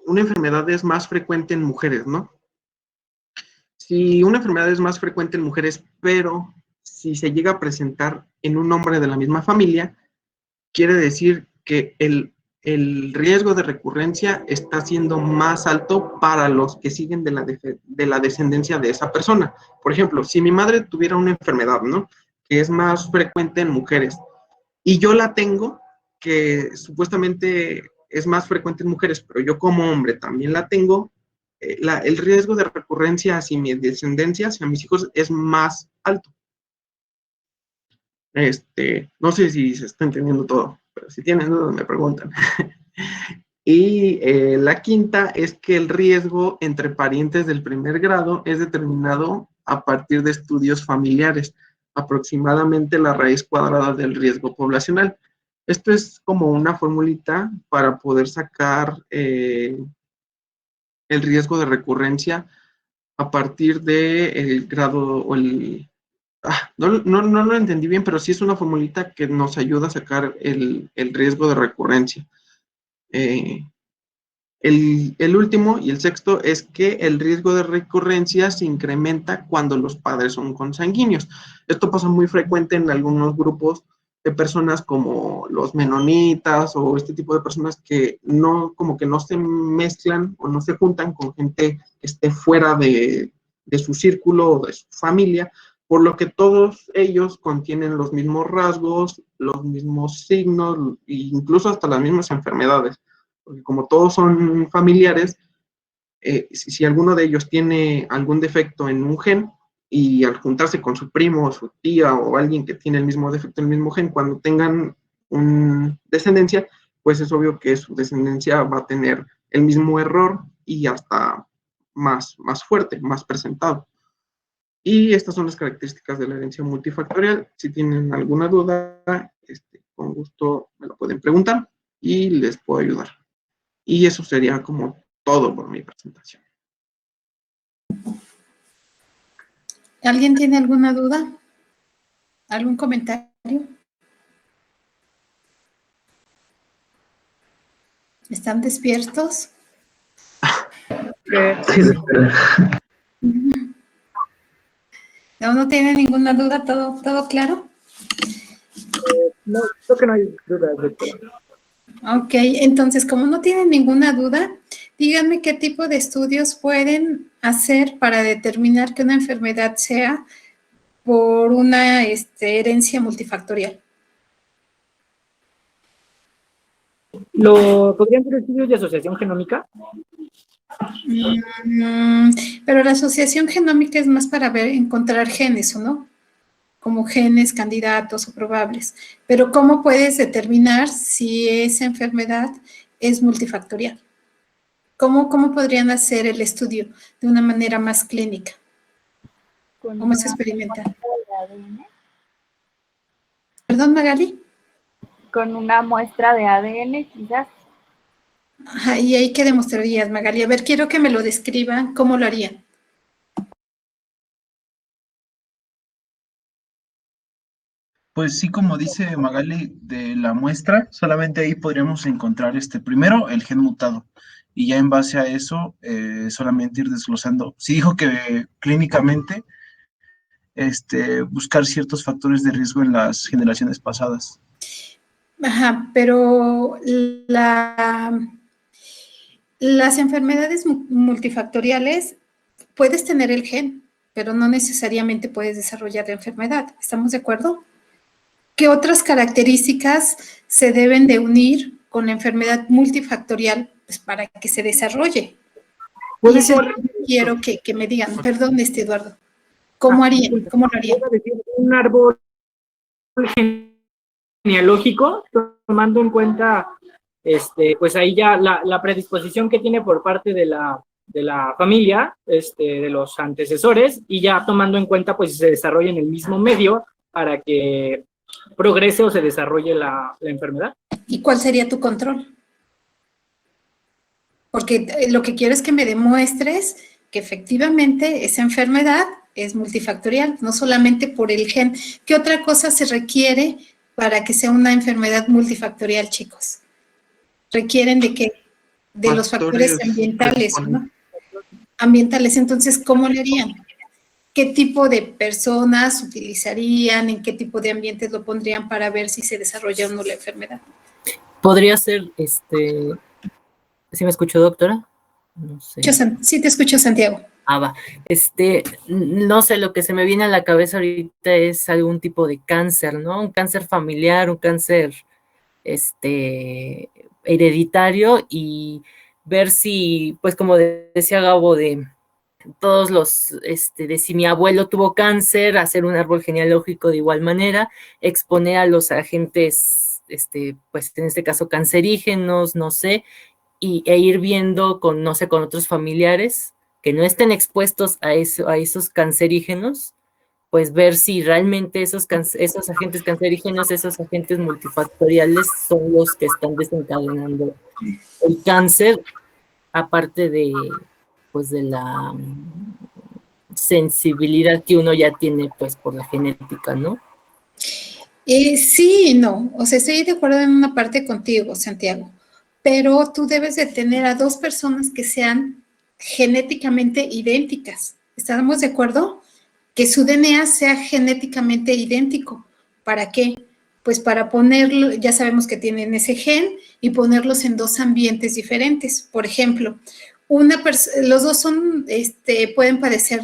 una enfermedad es más frecuente en mujeres, ¿no? Si una enfermedad es más frecuente en mujeres, pero si se llega a presentar en un hombre de la misma familia, quiere decir que el riesgo de recurrencia está siendo más alto para los que siguen de la descendencia de esa persona. Por ejemplo, si mi madre tuviera una enfermedad, ¿no? Que es más frecuente en mujeres, y yo la tengo, que supuestamente es más frecuente en mujeres, pero yo como hombre también la tengo, el riesgo de recurrencia hacia mi descendencia, hacia mis hijos, es más alto. No sé si se está entendiendo todo, pero si tienen dudas me preguntan. Y la quinta es que el riesgo entre parientes del primer grado es determinado a partir de estudios familiares, aproximadamente la raíz cuadrada del riesgo poblacional. Esto es como una formulita para poder sacar el riesgo de recurrencia a partir del grado o el... no lo entendí bien, pero sí es una formulita que nos ayuda a sacar el riesgo de recurrencia. El último y el sexto es que el riesgo de recurrencia se incrementa cuando los padres son consanguíneos. Esto pasa muy frecuente en algunos grupos de personas como los menonitas o este tipo de personas que no, como que no se mezclan o no se juntan con gente que esté fuera de su círculo o de su familia, por lo que todos ellos contienen los mismos rasgos, los mismos signos e incluso hasta las mismas enfermedades. Porque como todos son familiares, si alguno de ellos tiene algún defecto en un gen y al juntarse con su primo o su tía o alguien que tiene el mismo defecto en el mismo gen, cuando tengan descendencia, pues es obvio que su descendencia va a tener el mismo error y hasta más fuerte, más presentado. Y estas son las características de la herencia multifactorial. Si tienen alguna duda, con gusto me lo pueden preguntar y les puedo ayudar. Y eso sería como todo por mi presentación. ¿Alguien tiene alguna duda? ¿Algún comentario? ¿Están despiertos? Sí, doctora. ¿No tienen ninguna duda? ¿Todo claro? No, creo que no hay dudas, doctora. Ok, entonces, como no tienen ninguna duda, díganme qué tipo de estudios pueden hacer para determinar que una enfermedad sea por una herencia multifactorial. ¿Podrían ser estudios de asociación genómica? Pero la asociación genómica es más para encontrar genes, ¿o no? Como genes candidatos o probables. Pero ¿cómo puedes determinar si esa enfermedad es multifactorial? ¿Cómo podrían hacer el estudio de una manera más clínica o más experimental? ¿Perdón, Magali? Con una muestra de ADN, quizás. Ajá, ¿y ahí qué demostrarías, Magali? A ver, quiero que me lo describan, ¿cómo lo harían? Pues sí, como dice Magali, de la muestra, solamente ahí podríamos encontrar primero el gen mutado y ya en base a eso solamente ir desglosando. Sí dijo que clínicamente buscar ciertos factores de riesgo en las generaciones pasadas. Ajá, pero las enfermedades multifactoriales, puedes tener el gen, pero no necesariamente puedes desarrollar la enfermedad. ¿Estamos de acuerdo? ¿Qué otras características se deben de unir con la enfermedad multifactorial pues, para que se desarrolle? Y eso es lo que quiero que me digan. Perdón, Eduardo. ¿Cómo harían? ¿Cómo lo harían? Un árbol genealógico, tomando en cuenta, pues ahí ya la predisposición que tiene por parte de la familia, de los antecesores, y ya tomando en cuenta, pues, si se desarrolla en el mismo medio para que progrese o se desarrolle la enfermedad. ¿Y cuál sería tu control? Porque lo que quiero es que me demuestres que efectivamente esa enfermedad es multifactorial, no solamente por el gen. ¿Qué otra cosa se requiere para que sea una enfermedad multifactorial, chicos? ¿Requieren de qué? De los factores ambientales, ¿no? Ambientales, entonces, ¿cómo le harían? ¿Qué tipo de personas utilizarían? ¿En qué tipo de ambientes lo pondrían para ver si se desarrolla o no la enfermedad? Podría ser, ¿sí me escuchó, doctora? No sé. Sí, te escucho, Santiago. Va. No sé, lo que se me viene a la cabeza ahorita es algún tipo de cáncer, ¿no? Un cáncer familiar, un cáncer, hereditario, y ver si, pues como decía Gabo, de todos los, de si mi abuelo tuvo cáncer, hacer un árbol genealógico de igual manera, exponer a los agentes, pues en este caso cancerígenos, no sé, e ir viendo con, no sé, con otros familiares que no estén expuestos a esos cancerígenos, pues ver si realmente esos agentes cancerígenos, esos agentes multifactoriales son los que están desencadenando el cáncer, aparte de, pues, de la sensibilidad que uno ya tiene, pues, por la genética, ¿no? Sí y no. O sea, estoy de acuerdo en una parte contigo, Santiago, pero tú debes de tener a dos personas que sean genéticamente idénticas. ¿Estamos de acuerdo? Que su DNA sea genéticamente idéntico. ¿Para qué? Pues para ponerlo, ya sabemos que tienen ese gen y ponerlos en dos ambientes diferentes. Por ejemplo, los dos pueden padecer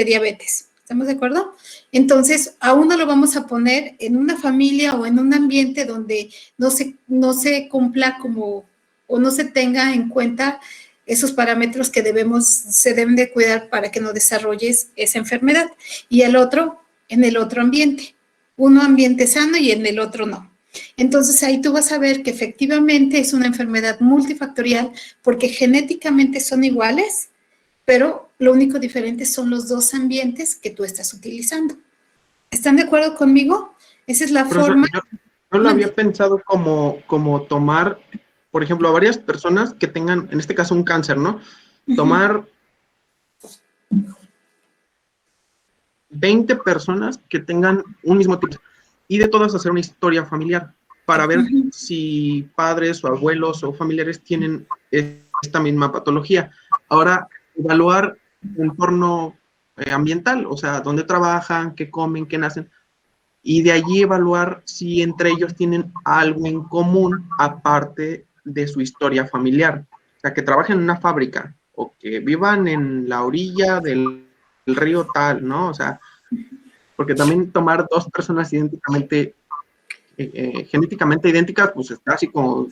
diabetes. ¿Estamos de acuerdo? Entonces, a uno lo vamos a poner en una familia o en un ambiente donde no se cumpla como, o no se tenga en cuenta esos parámetros que se deben de cuidar para que no desarrolles esa enfermedad. Y el otro, en el otro ambiente. Uno ambiente sano y en el otro no. Entonces ahí tú vas a ver que efectivamente es una enfermedad multifactorial porque genéticamente son iguales, pero lo único diferente son los dos ambientes que tú estás utilizando. ¿Están de acuerdo conmigo? Esa es la forma. Yo lo había pensado como tomar, por ejemplo, a varias personas que tengan, en este caso, un cáncer, ¿no? Tomar 20 personas que tengan un mismo tipo y de todas hacer una historia familiar. para ver si padres o abuelos o familiares tienen esta misma patología. Ahora, evaluar entorno ambiental, o sea, dónde trabajan, qué comen, qué nacen, y de allí evaluar si entre ellos tienen algo en común aparte de su historia familiar. O sea, que trabajen en una fábrica o que vivan en la orilla del río tal, ¿no? O sea, porque también tomar dos personas genéticamente idénticas, pues está así como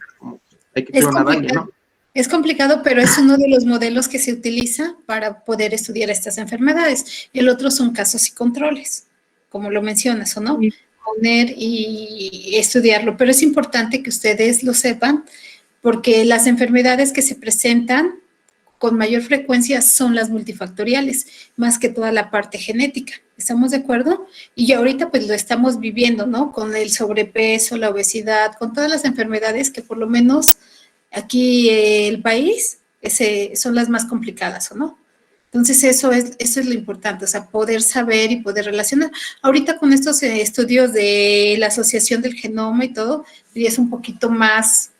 hay que clonar a alguien, ¿no? Es complicado, pero es uno de los modelos que se utiliza para poder estudiar estas enfermedades. El otro son casos y controles, como lo mencionas, ¿o no? Poner y estudiarlo, pero es importante que ustedes lo sepan, porque las enfermedades que se presentan con mayor frecuencia son las multifactoriales, más que toda la parte genética. ¿Estamos de acuerdo? Y ahorita pues lo estamos viviendo, ¿no? Con el sobrepeso, la obesidad, con todas las enfermedades que por lo menos aquí el país son las más complicadas, ¿o no? Entonces eso es lo importante, o sea, poder saber y poder relacionar. Ahorita con estos estudios de la asociación del genoma y todo, es un poquito más,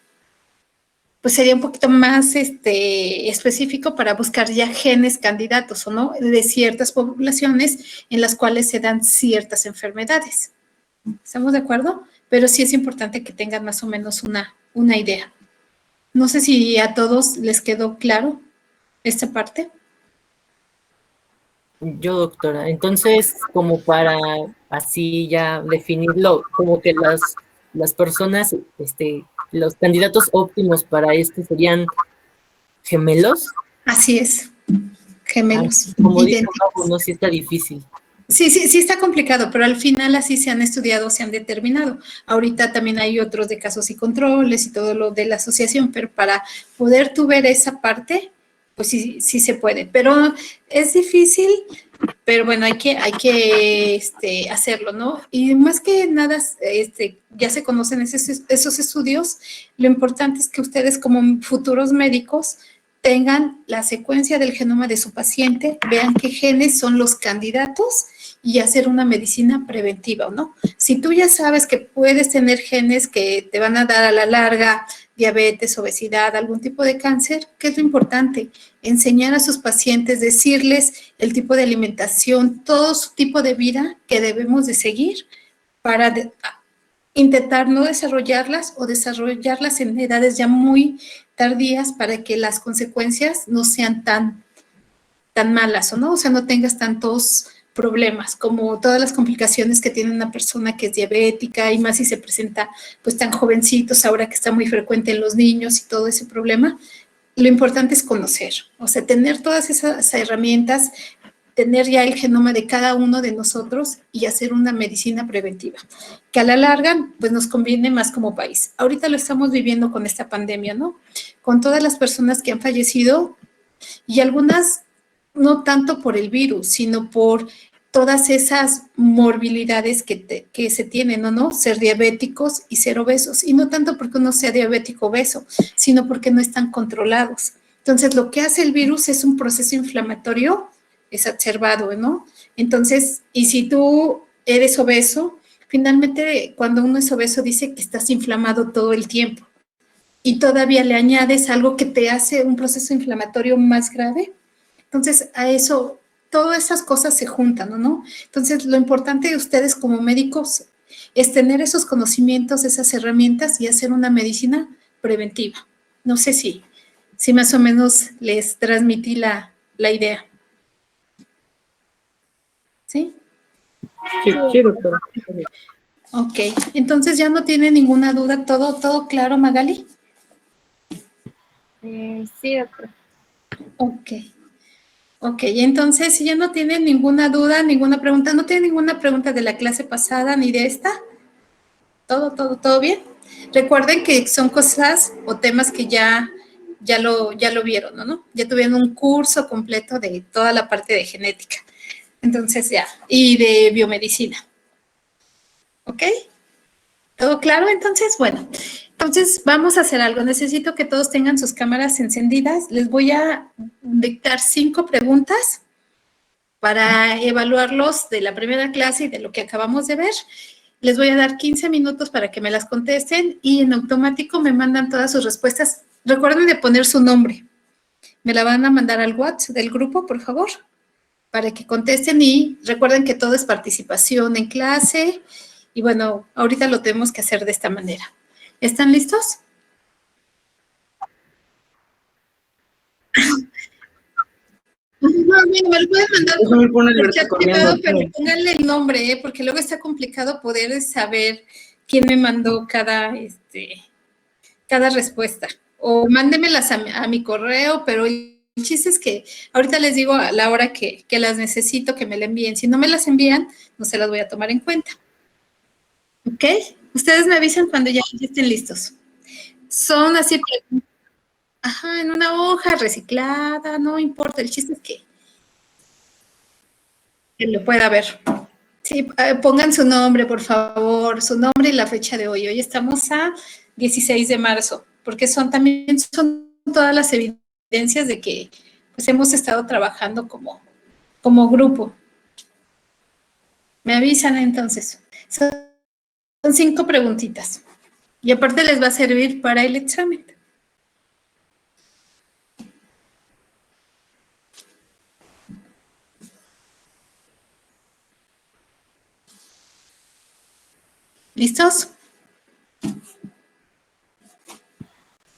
pues sería un poquito más específico para buscar ya genes candidatos, ¿o no? De ciertas poblaciones en las cuales se dan ciertas enfermedades. ¿Estamos de acuerdo? Pero sí es importante que tengan más o menos una idea. No sé si a todos les quedó claro esta parte. Yo, doctora, entonces, como para así ya definirlo, como que las personas, los candidatos óptimos para esto serían gemelos. Así es, gemelos. Como dijo Gabo, no, sí está difícil. Sí está complicado, pero al final así se han estudiado, se han determinado. Ahorita también hay otros de casos y controles y todo lo de la asociación, pero para poder tú ver esa parte, pues sí se puede. Pero es difícil, pero bueno, hay que hacerlo, ¿no? Y más que nada, ya se conocen esos estudios, lo importante es que ustedes como futuros médicos tengan la secuencia del genoma de su paciente, vean qué genes son los candidatos y hacer una medicina preventiva, ¿no? Si tú ya sabes que puedes tener genes que te van a dar a la larga diabetes, obesidad, algún tipo de cáncer, ¿qué es lo importante? Enseñar a sus pacientes, decirles el tipo de alimentación, todo su tipo de vida que debemos de seguir para intentar no desarrollarlas o desarrollarlas en edades ya muy tardías para que las consecuencias no sean tan malas, ¿o no? O sea, no tengas tantos problemas como todas las complicaciones que tiene una persona que es diabética y más si se presenta pues tan jovencitos ahora que está muy frecuente en los niños y todo ese problema. Lo importante es conocer, o sea, tener todas esas herramientas, tener ya el genoma de cada uno de nosotros y hacer una medicina preventiva, que a la larga, pues nos conviene más como país. Ahorita lo estamos viviendo con esta pandemia, ¿no? Con todas las personas que han fallecido y algunas no tanto por el virus, sino por todas esas morbilidades que se tienen, ¿no? Ser diabéticos y ser obesos. Y no tanto porque uno sea diabético o obeso, sino porque no están controlados. Entonces, lo que hace el virus es un proceso inflamatorio exacerbado, ¿no? Entonces, y si tú eres obeso, finalmente cuando uno es obeso dice que estás inflamado todo el tiempo y todavía le añades algo que te hace un proceso inflamatorio más grave. Entonces, a eso, todas esas cosas se juntan, ¿no? Entonces, lo importante de ustedes como médicos es tener esos conocimientos, esas herramientas y hacer una medicina preventiva. No sé si más o menos les transmití la idea. ¿Sí? Sí, doctora. Ok, entonces ya no tiene ninguna duda, todo claro, Magali. Sí, doctora. Ok, entonces si ya no tiene ninguna duda, ninguna pregunta, no tiene ninguna pregunta de la clase pasada ni de esta, todo bien. Recuerden que son cosas o temas que ya lo vieron, ¿no? Ya tuvieron un curso completo de toda la parte de genética. Entonces ya, y de biomedicina. ¿Ok? ¿Todo claro? Entonces, bueno, entonces vamos a hacer algo. Necesito que todos tengan sus cámaras encendidas. Les voy a dictar 5 preguntas para evaluarlos de la primera clase y de lo que acabamos de ver. Les voy a dar 15 minutos para que me las contesten y en automático me mandan todas sus respuestas. Recuerden de poner su nombre. Me la van a mandar al WhatsApp del grupo, por favor, para que contesten y recuerden que todo es participación en clase. Y bueno, ahorita lo tenemos que hacer de esta manera. ¿Están listos? No, mira, me lo pueden mandar Eso me pone por Alberto chat corriendo. privado, pero pónganle el nombre, porque luego está complicado poder saber quién me mandó cada respuesta. O mándemelas a mi correo, pero el chiste es que ahorita les digo a la hora que las necesito que me la envíen. Si no me las envían, no se las voy a tomar en cuenta. ¿Ok? Ustedes me avisan cuando ya estén listos. Son así, ajá, en una hoja reciclada, no importa. El chiste es que lo pueda ver. Sí, pongan su nombre, por favor, su nombre y la fecha de hoy. Hoy estamos a 16 de marzo, porque son todas las evidencias de que pues, hemos estado trabajando como grupo. Me avisan entonces. Son 5 preguntitas. Y aparte les va a servir para el examen. ¿Listos?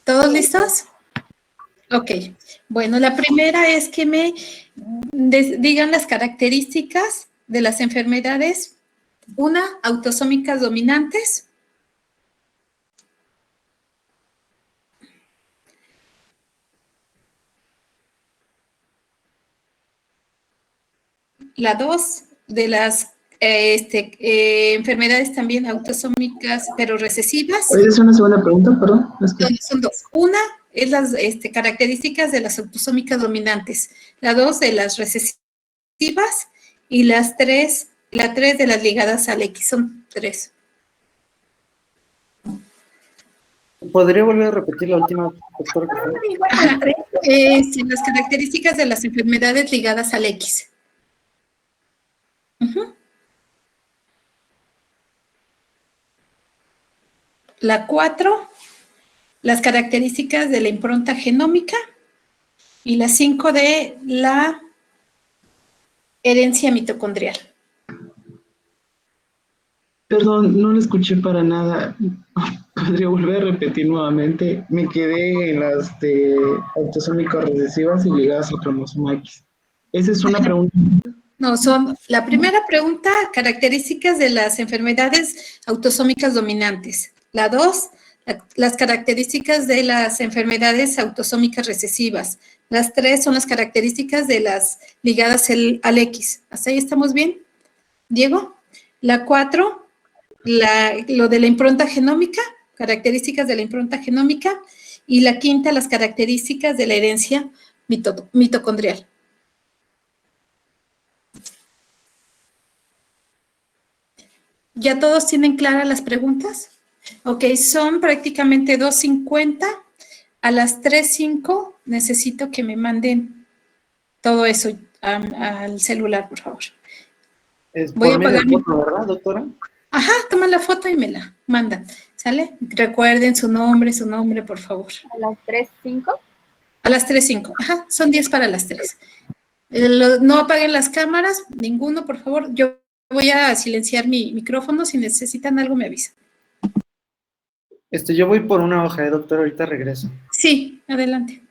¿Todos listos? Ok. Bueno, la primera es que me digan las características de las enfermedades. Una, autosómicas dominantes. La 2, de las enfermedades también autosómicas, pero recesivas. Oye, es una segunda pregunta, perdón. Es que... Son 2. Una es las características de las autosómicas dominantes. La 2 de las recesivas y la 3 de las ligadas al X. Son 3. ¿Podría volver a repetir la última, doctora? Las características de las enfermedades ligadas al X. La 4, las características de la impronta genómica. Y la 5 de la herencia mitocondrial. Perdón, no lo escuché para nada. ¿Podría volver a repetir nuevamente? Me quedé en las de autosómicas recesivas y ligadas al cromosoma X. Esa es una pregunta. No, son la primera pregunta, características de las enfermedades autosómicas dominantes. La 2, las características de las enfermedades autosómicas recesivas. Las 3 son las características de las ligadas al X. ¿Hasta ahí estamos bien, Diego? La 4, lo de la impronta genómica, características de la impronta genómica. Y la 5, las características de la herencia mitocondrial. ¿Ya todos tienen claras las preguntas? Ok, son prácticamente 2:50. A las 3:05 necesito que me manden todo eso al celular, por favor. Es Voy por a medio apagar de foto, ¿verdad, doctora? Ajá, toman la foto y me la mandan, ¿sale? Recuerden su nombre, por favor. A las 3:05. A las 3:05, ajá, son 10 para las 3. No apaguen las cámaras, ninguno, por favor. Yo voy a silenciar mi micrófono, si necesitan algo me avisan. Yo voy por una hoja, doctor, ahorita regreso. Sí, adelante.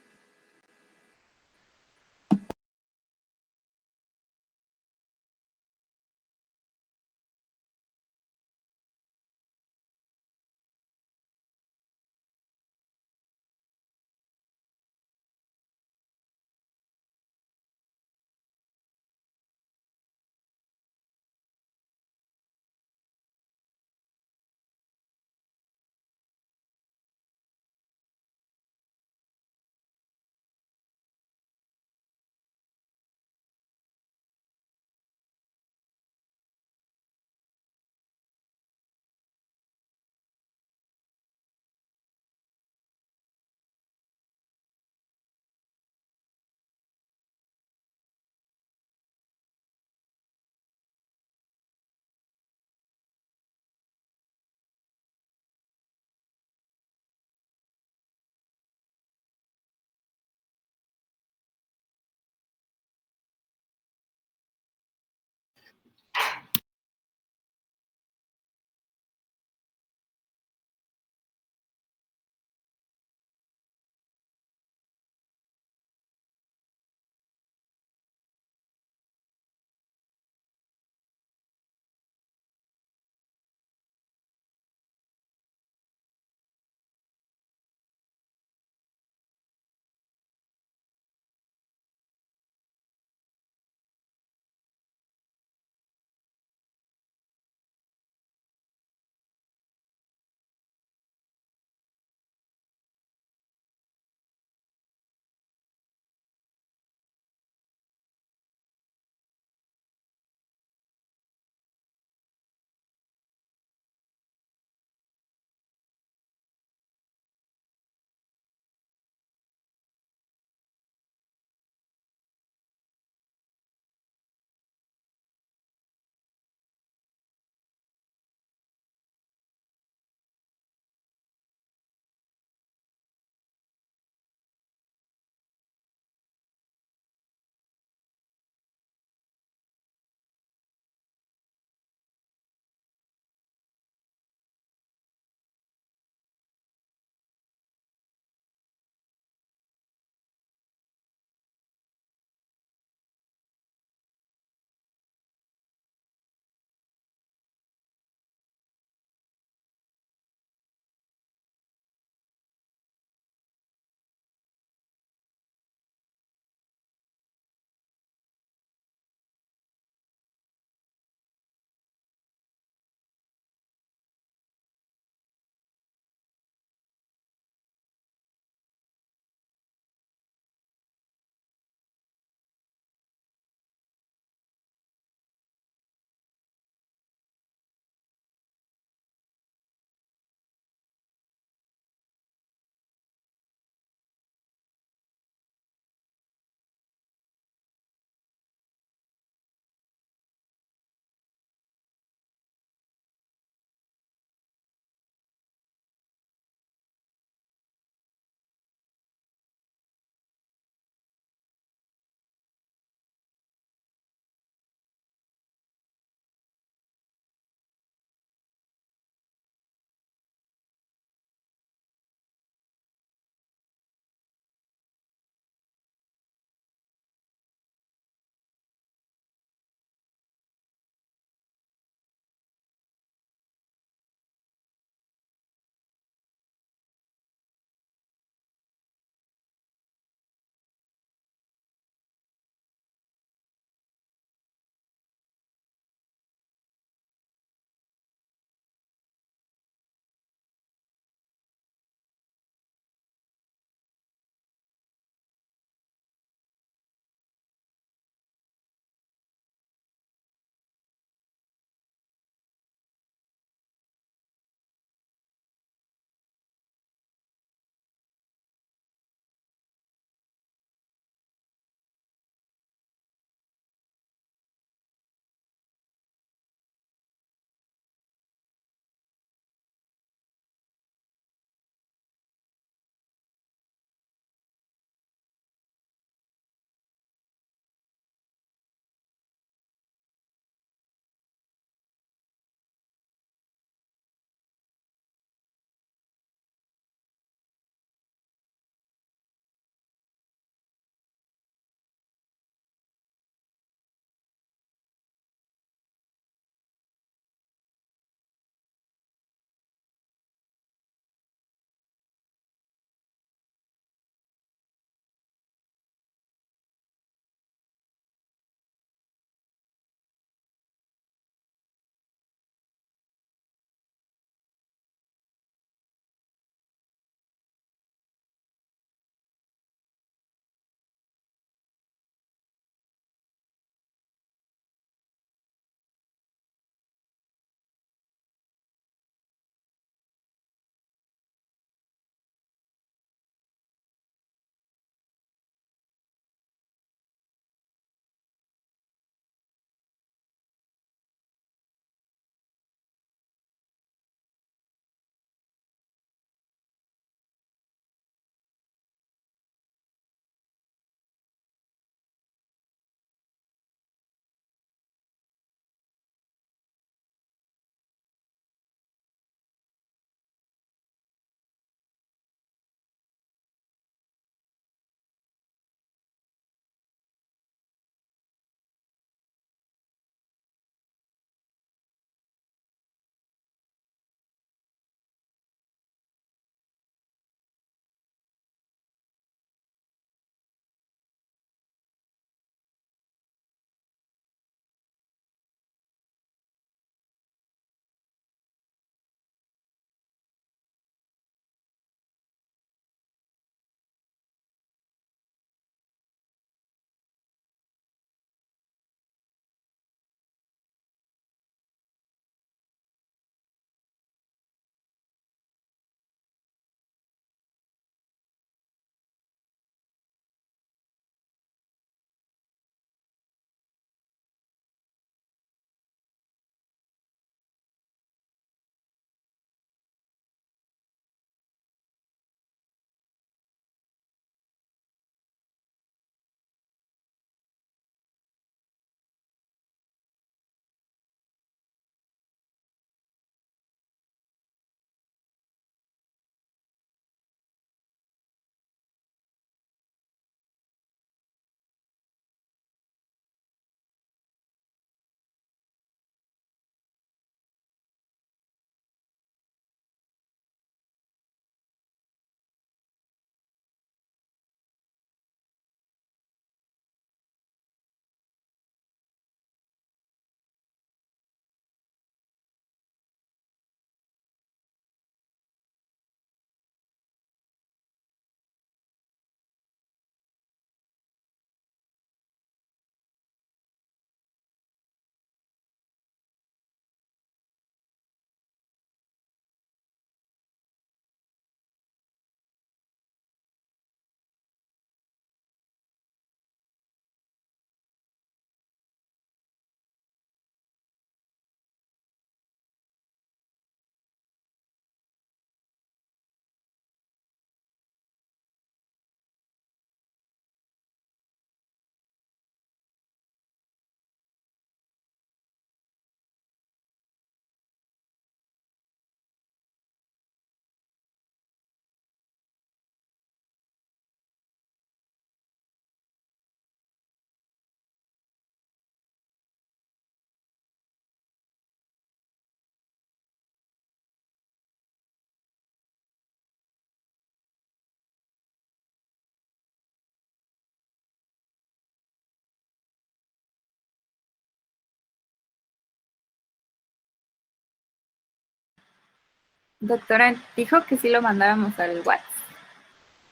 Doctora, dijo que sí lo mandáramos al WhatsApp.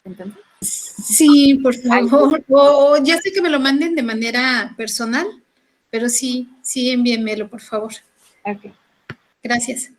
Entonces, Sí, por favor. O ya sé que me lo manden de manera personal, pero sí, sí, envíenmelo, por favor. ok. Gracias.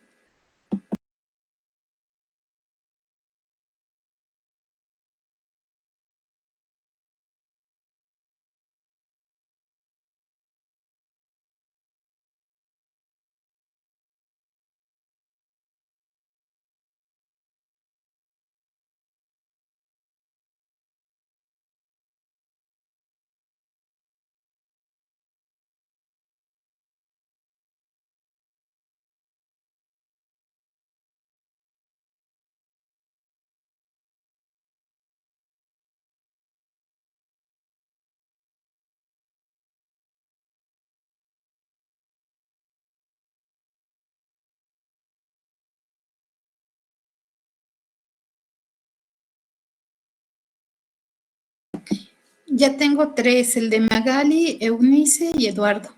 Ya tengo 3, el de Magali, Eunice y Eduardo.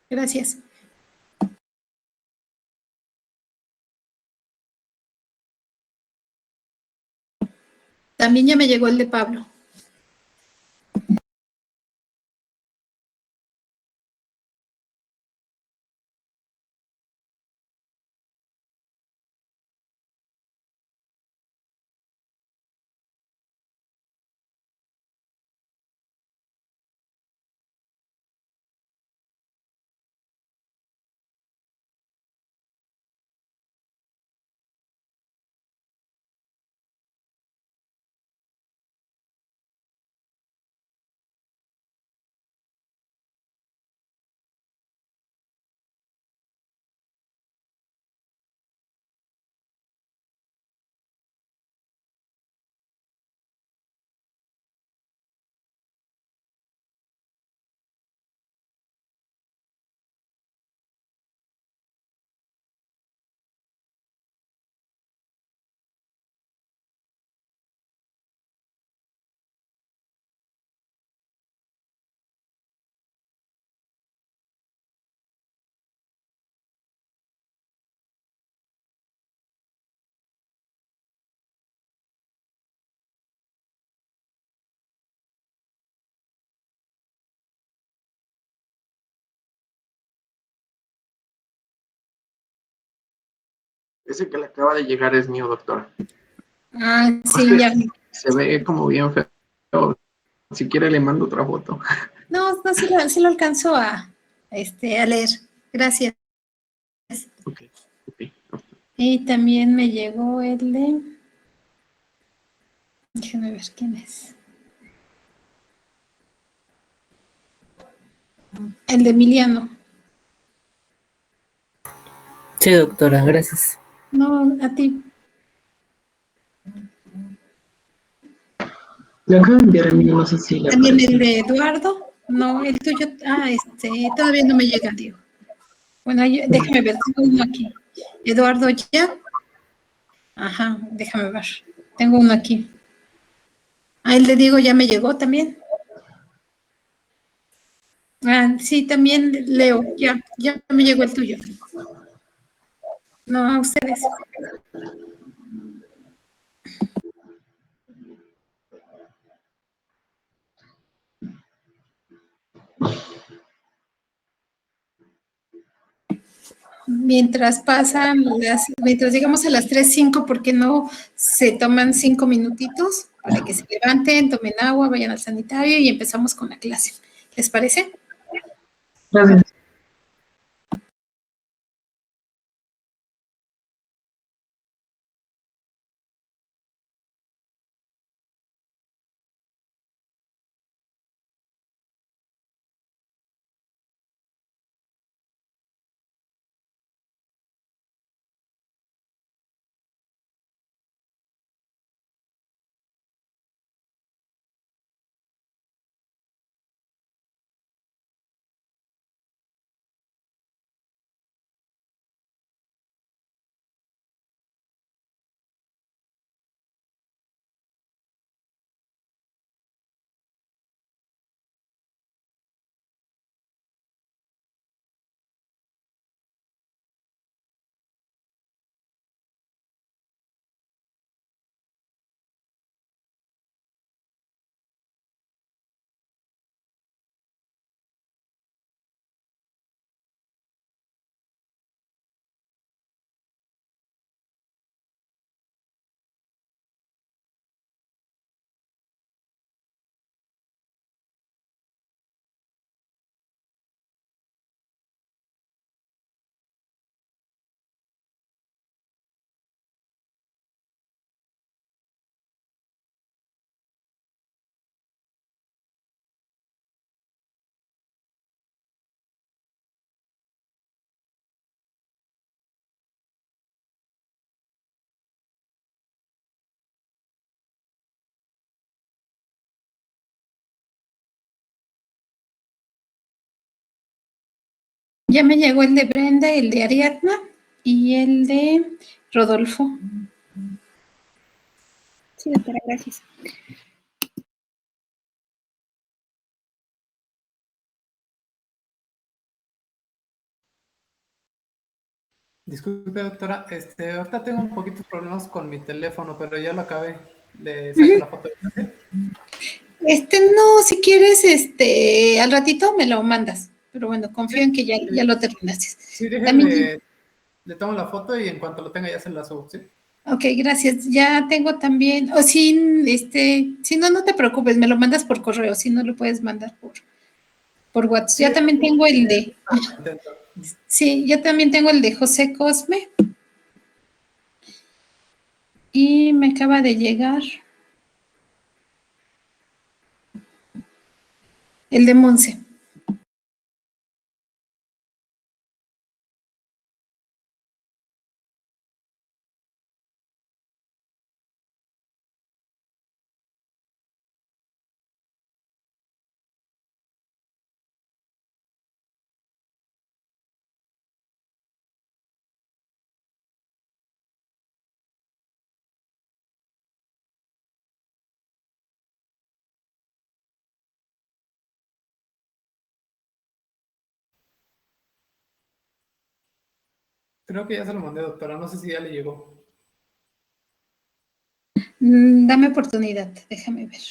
Gracias. También ya me llegó el de Pablo. Ese que le acaba de llegar es mío, doctora. Ah, sí, ya. Se ve como bien feo. Si quiere le mando otra foto. No, no, sí lo alcanzo a leer. Gracias. Ok, ok. Y también me llegó el de... Déjame ver quién es. El de Emiliano. Sí, doctora, gracias. No, a ti. Le acabo de enviar a mí, no sé si le También el apareció. de Eduardo. No, el tuyo. Ah, todavía no me llega, Diego. Bueno, déjame ver, tengo uno aquí. Eduardo, ¿ya? Ajá, déjame ver. Tengo uno aquí. Ah, el de Diego ya me llegó también. Ah, sí, también Leo, ya me llegó el tuyo. No, a ustedes. Mientras llegamos a las 3:05, ¿por qué no se toman 5 minutitos para que se levanten, tomen agua, vayan al sanitario y empezamos con la clase? ¿Les parece? Gracias. Ya me llegó el de Brenda, el de Ariadna y el de Rodolfo. Sí, doctora, gracias. Disculpe, doctora, ahorita tengo un poquito de problemas con mi teléfono, pero ya lo acabé. Le saco la foto. No, si quieres, al ratito me lo mandas. Pero bueno, confío en que ya lo terminaste. Sí, También, déjeme, le tomo la foto y en cuanto lo tenga ya se la subo, ¿sí? ok, gracias. Ya tengo también, o si no, no te preocupes, me lo mandas por correo, si no lo puedes mandar por WhatsApp. Sí, Ya también tengo el de, intento. sí, ya también tengo el de José Cosme y me acaba de llegar el de Monse. Creo que ya se lo mandé, doctora, no sé si ya le llegó. Dame oportunidad, déjame ver.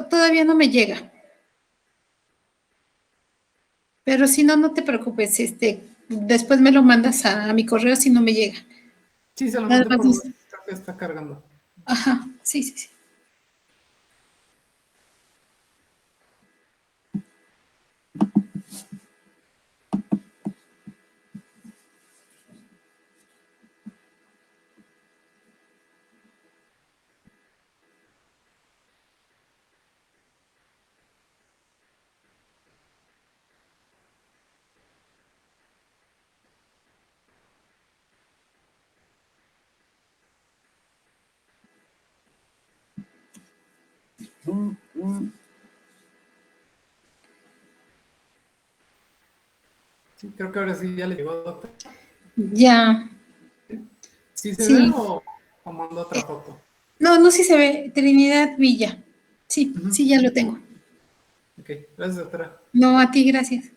Todavía no me llega, pero si no, no te preocupes, después me lo mandas a mi correo si no me llega. Sí, se lo Nada mandé más por WhatsApp, creo que está cargando. ajá, sí, sí, sí. Sí, creo que ahora sí ya le llegó, doctora. Ya, ¿Sí se ve sí. o mando otra foto? No, no, sí se ve, Trinidad Villa. Sí, Ujú. sí, ya lo tengo. Ok, gracias, doctora. No, a ti, gracias.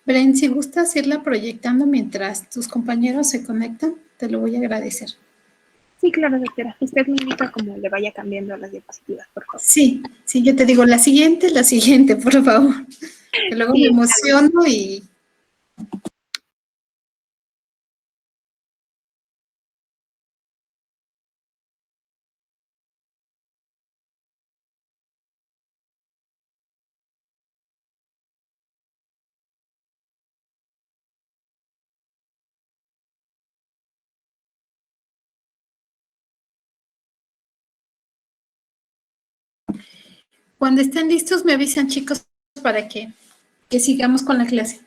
Bren, si gustas irla proyectando mientras tus compañeros se conectan, te lo voy a agradecer. Sí, claro, doctora. Usted me indica cómo le vaya cambiando las diapositivas, por favor. Sí, yo te digo la siguiente, por favor. Que luego Sí, me emociono y... Cuando estén listos me avisan, chicos, para que sigamos con la clase.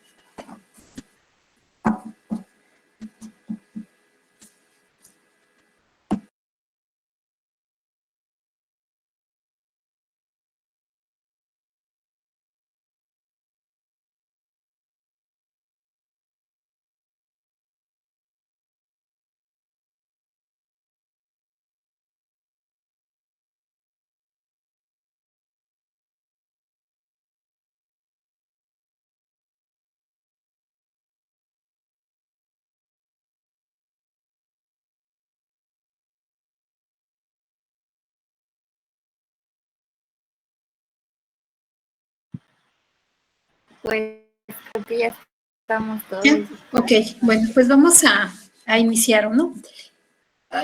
Pues creo que ya estamos todos. ¿Ya? Ok, bueno, pues vamos a iniciar, ¿no?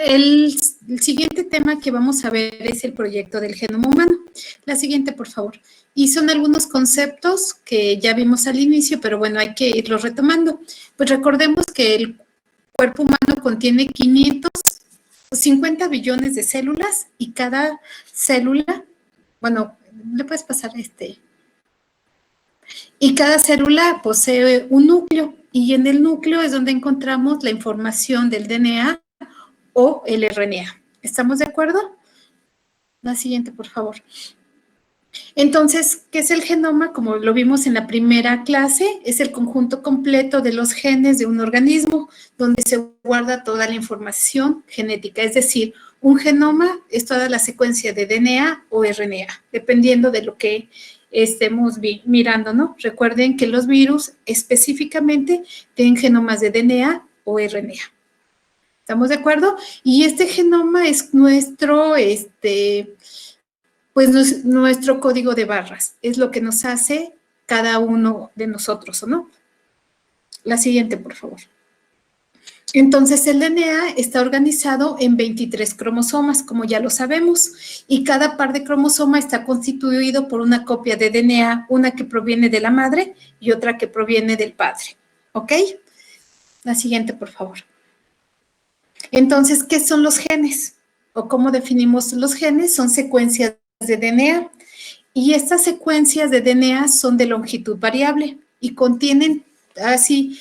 El siguiente tema que vamos a ver es el proyecto del genoma humano. La siguiente, por favor. Y son algunos conceptos que ya vimos al inicio, pero bueno, hay que irlos retomando. Pues recordemos que el cuerpo humano contiene 550 billones de células y cada célula, bueno, le puedes pasar y cada célula posee un núcleo y en el núcleo es donde encontramos la información del DNA o el RNA. ¿Estamos de acuerdo? La siguiente, por favor. Entonces, ¿qué es el genoma? Como lo vimos en la primera clase, es el conjunto completo de los genes de un organismo donde se guarda toda la información genética. Es decir, un genoma es toda la secuencia de DNA o RNA, dependiendo de lo que estemos mirando, ¿no? Recuerden que los virus específicamente tienen genomas de DNA o RNA. ¿Estamos de acuerdo? Y este genoma es nuestro, pues nuestro código de barras. Es lo que nos hace cada uno de nosotros, ¿o no? La siguiente, por favor. Entonces, el DNA está organizado en 23 cromosomas, como ya lo sabemos, y cada par de cromosoma está constituido por una copia de DNA, una que proviene de la madre y otra que proviene del padre. ¿Ok? La siguiente, por favor. Entonces, ¿qué son los genes? ¿O cómo definimos los genes? Son secuencias de DNA. Y estas secuencias de DNA son de longitud variable y contienen, así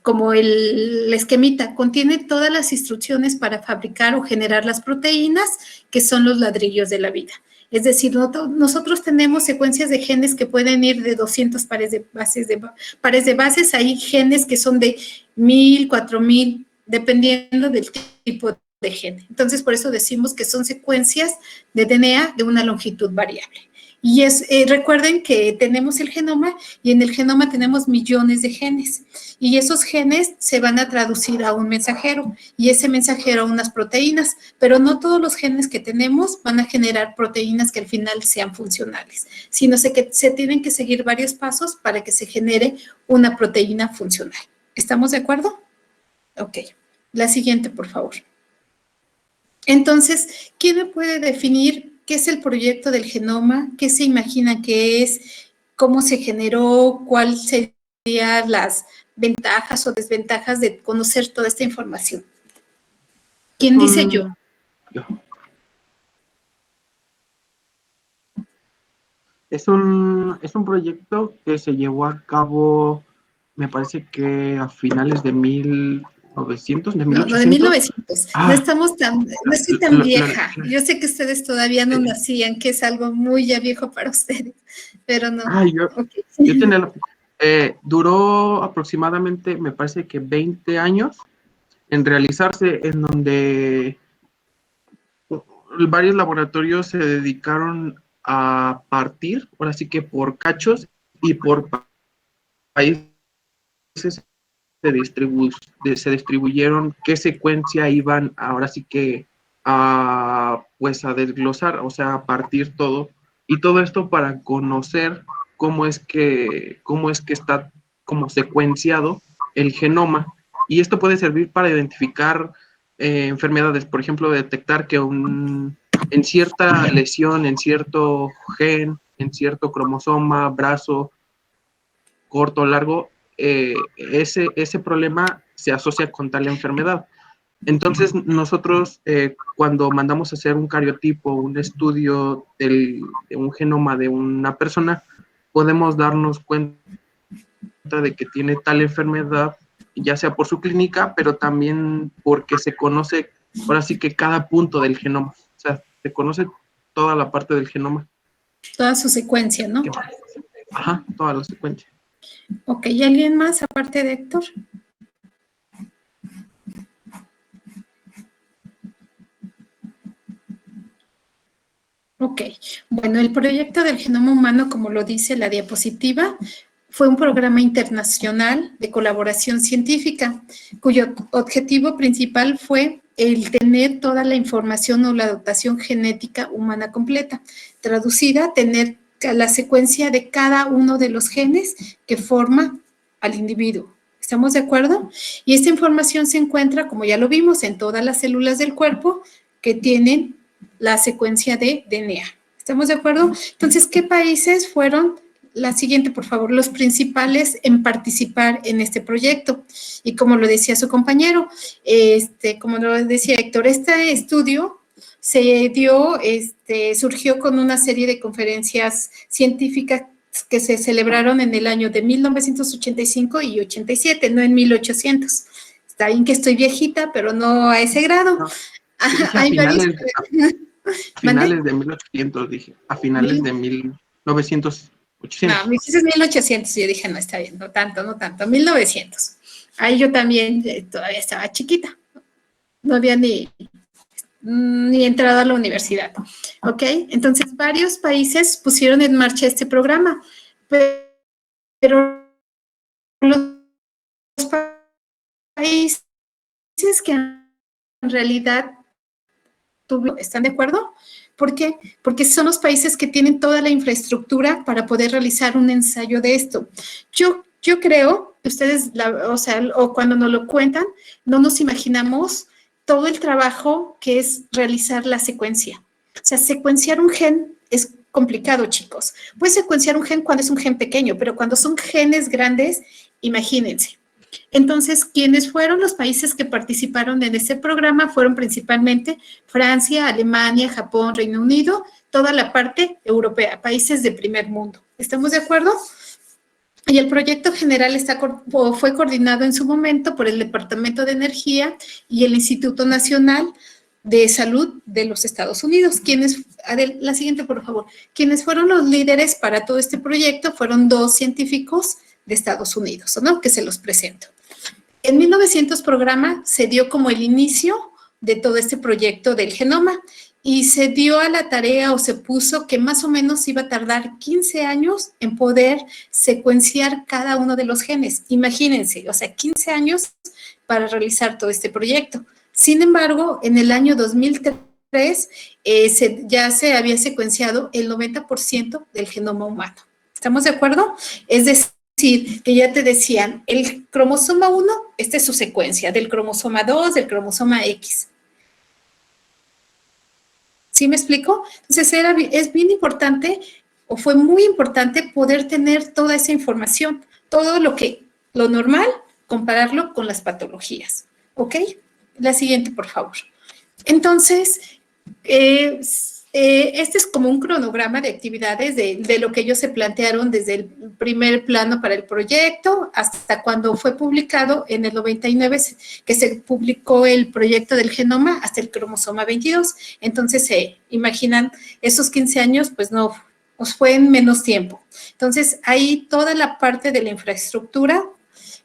como el esquemita, contiene todas las instrucciones para fabricar o generar las proteínas, que son los ladrillos de la vida. Es decir, nosotros tenemos secuencias de genes que pueden ir de 200 pares de bases. Hay genes que son de 1000, 4000, dependiendo del tipo de gen. Entonces, por eso decimos que son secuencias de DNA de una longitud variable. Y recuerden que tenemos el genoma y en el genoma tenemos millones de genes. Y esos genes se van a traducir a un mensajero y ese mensajero a unas proteínas, pero no todos los genes que tenemos van a generar proteínas que al final sean funcionales, sino que se tienen que seguir varios pasos para que se genere una proteína funcional. ¿Estamos de acuerdo? Ok. La siguiente, por favor. Entonces, ¿quién me puede definir qué es el proyecto del genoma? ¿Qué se imagina que es? ¿Cómo se generó? ¿Cuáles serían las ventajas o desventajas de conocer toda esta información? ¿Quién dice yo? Es un proyecto que se llevó a cabo, me parece que a finales de 1900, de 1800. No, de 1900. No estamos no estoy tan vieja. Yo sé que ustedes todavía no nacían, que es algo muy ya viejo para ustedes, pero no. Yo tenía, duró aproximadamente, me parece que 20 años en realizarse, en donde varios laboratorios se dedicaron a partir, ahora sí que por cachos y por países se distribuyeron, qué secuencia iban ahora sí que pues a desglosar, o sea, a partir todo, y todo esto para conocer cómo es que está como secuenciado el genoma, y esto puede servir para identificar enfermedades, por ejemplo, detectar que en cierta lesión, en cierto gen, en cierto cromosoma, brazo, corto, largo, ese problema se asocia con tal enfermedad. Entonces, nosotros cuando mandamos a hacer un cariotipo, un estudio de un genoma de una persona, podemos darnos cuenta de que tiene tal enfermedad, ya sea por su clínica, pero también porque se conoce, ahora sí que cada punto del genoma, o sea, se conoce toda la parte del genoma. Toda su secuencia, ¿no? Ajá, toda la secuencia. Ok, ¿y alguien más aparte de Héctor? Ok, bueno, el proyecto del genoma humano, como lo dice la diapositiva, fue un programa internacional de colaboración científica, cuyo objetivo principal fue el tener toda la información o la dotación genética humana completa. Traducida, tener la secuencia de cada uno de los genes que forma al individuo. ¿Estamos de acuerdo? Y esta información se encuentra, como ya lo vimos, en todas las células del cuerpo que tienen la secuencia de DNA. ¿Estamos de acuerdo? Entonces, ¿qué países fueron? La siguiente, por favor, los principales en participar en este proyecto. Y como lo decía su compañero, como lo decía Héctor, este estudio se dio, surgió con una serie de conferencias científicas que se celebraron en el año de 1985 y 87, no en 1800. Está bien que estoy viejita, pero no a ese grado. No, Hay varios... a finales de 1800, dije, a finales de 1900. No, me dices 1800, y yo dije, no, está bien, no tanto, 1900. Ahí yo también todavía estaba chiquita, no había ni entrado a la universidad, ¿ok? Entonces, varios países pusieron en marcha este programa, pero los países que en realidad ¿están de acuerdo? ¿Por qué? Porque son los países que tienen toda la infraestructura para poder realizar un ensayo de esto. Yo creo que ustedes, o cuando nos lo cuentan, no nos imaginamos todo el trabajo que es realizar la secuencia. O sea, secuenciar un gen es complicado, chicos. Puedes secuenciar un gen cuando es un gen pequeño, pero cuando son genes grandes, imagínense. Entonces, ¿quiénes fueron los países que participaron en este programa? Fueron principalmente Francia, Alemania, Japón, Reino Unido, toda la parte europea, países de primer mundo. ¿Estamos de acuerdo? Y el proyecto general fue coordinado en su momento por el Departamento de Energía y el Instituto Nacional de Salud de los Estados Unidos. La siguiente, por favor. Quienes fueron los líderes para todo este proyecto fueron 2 científicos de Estados Unidos, ¿no? Que se los presento. En 1900 programa se dio como el inicio de todo este proyecto del genoma y se dio a la tarea o se puso que más o menos iba a tardar 15 años en poder secuenciar cada uno de los genes. Imagínense, o sea, 15 años para realizar todo este proyecto. Sin embargo, en el año 2003 ya se había secuenciado el 90% del genoma humano. ¿Estamos de acuerdo? Es decir, que ya te decían, el cromosoma 1, esta es su secuencia, del cromosoma 2, del cromosoma X. ¿Sí me explico? Entonces, es bien importante, o fue muy importante, poder tener toda esa información, todo lo normal, compararlo con las patologías. ¿Ok? La siguiente, por favor. Entonces, este es como un cronograma de actividades de lo que ellos se plantearon desde el primer plano para el proyecto hasta cuando fue publicado en el 99, que se publicó el proyecto del genoma hasta el cromosoma 22. Entonces, se imaginan, esos 15 años, pues no, pues fue en menos tiempo. Entonces, ahí toda la parte de la infraestructura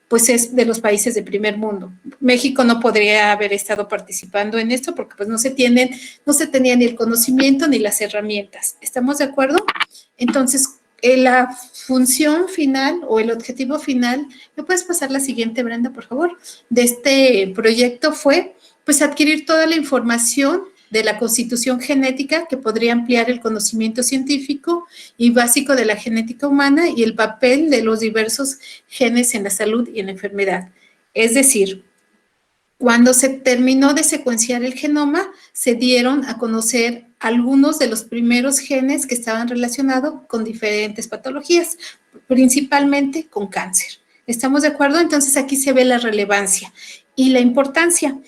pues es de los países de primer mundo. México no podría haber estado participando en esto porque pues no se tenía ni el conocimiento ni las herramientas. ¿Estamos de acuerdo? Entonces, la función final o el objetivo final, ¿me puedes pasar la siguiente, Brenda, por favor? De este proyecto fue, pues, adquirir toda la información de la constitución genética que podría ampliar el conocimiento científico y básico de la genética humana y el papel de los diversos genes en la salud y en la enfermedad. Es decir, cuando se terminó de secuenciar el genoma, se dieron a conocer algunos de los primeros genes que estaban relacionados con diferentes patologías, principalmente con cáncer. ¿Estamos de acuerdo? Entonces aquí se ve la relevancia y la importancia.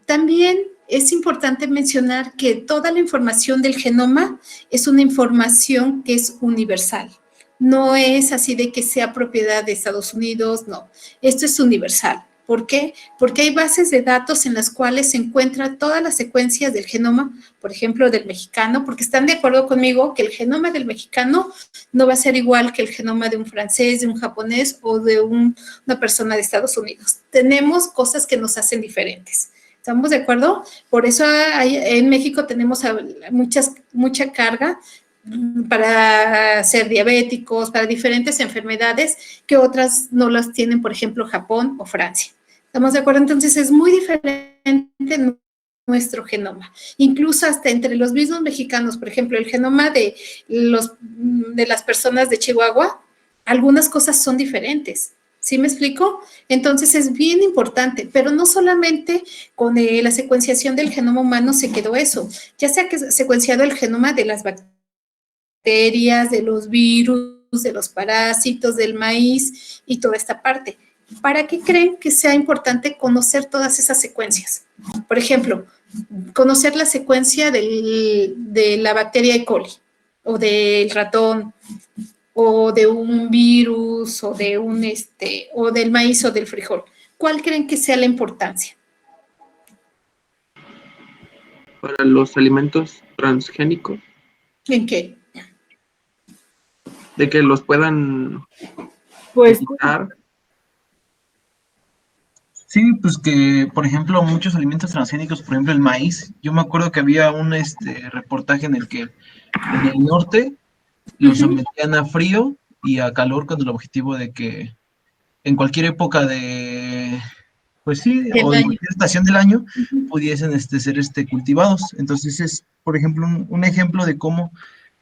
También es importante mencionar que toda la información del genoma es una información que es universal. No es así de que sea propiedad de Estados Unidos, no. Esto es universal. ¿Por qué? Porque hay bases de datos en las cuales se encuentran todas las secuencias del genoma, por ejemplo, del mexicano, porque están de acuerdo conmigo que el genoma del mexicano no va a ser igual que el genoma de un francés, de un japonés o de una persona de Estados Unidos. Tenemos cosas que nos hacen diferentes. ¿Estamos de acuerdo? Por eso en México tenemos mucha carga para ser diabéticos, para diferentes enfermedades que otras no las tienen, por ejemplo, Japón o Francia. ¿Estamos de acuerdo? Entonces es muy diferente nuestro genoma. Incluso hasta entre los mismos mexicanos, por ejemplo, el genoma de las personas de Chihuahua, algunas cosas son diferentes. ¿Sí me explico? Entonces es bien importante, pero no solamente con la secuenciación del genoma humano se quedó eso, ya sea que secuenciado el genoma de las bacterias, de los virus, de los parásitos, del maíz y toda esta parte. ¿Para qué creen que sea importante conocer todas esas secuencias? Por ejemplo, conocer la secuencia de la bacteria E. coli o del ratón, o de un virus, o o del maíz o del frijol. ¿Cuál creen que sea la importancia? Para los alimentos transgénicos, ¿En qué? de que los puedan Pues, quitar. Sí, pues que, por ejemplo, muchos alimentos transgénicos, por ejemplo, el maíz, yo me acuerdo que había un reportaje en el que en el norte los sometían a frío y a calor con el objetivo de que en cualquier época pues sí, o en cualquier estación del año pudiesen ser cultivados. Entonces es, por ejemplo, un ejemplo de cómo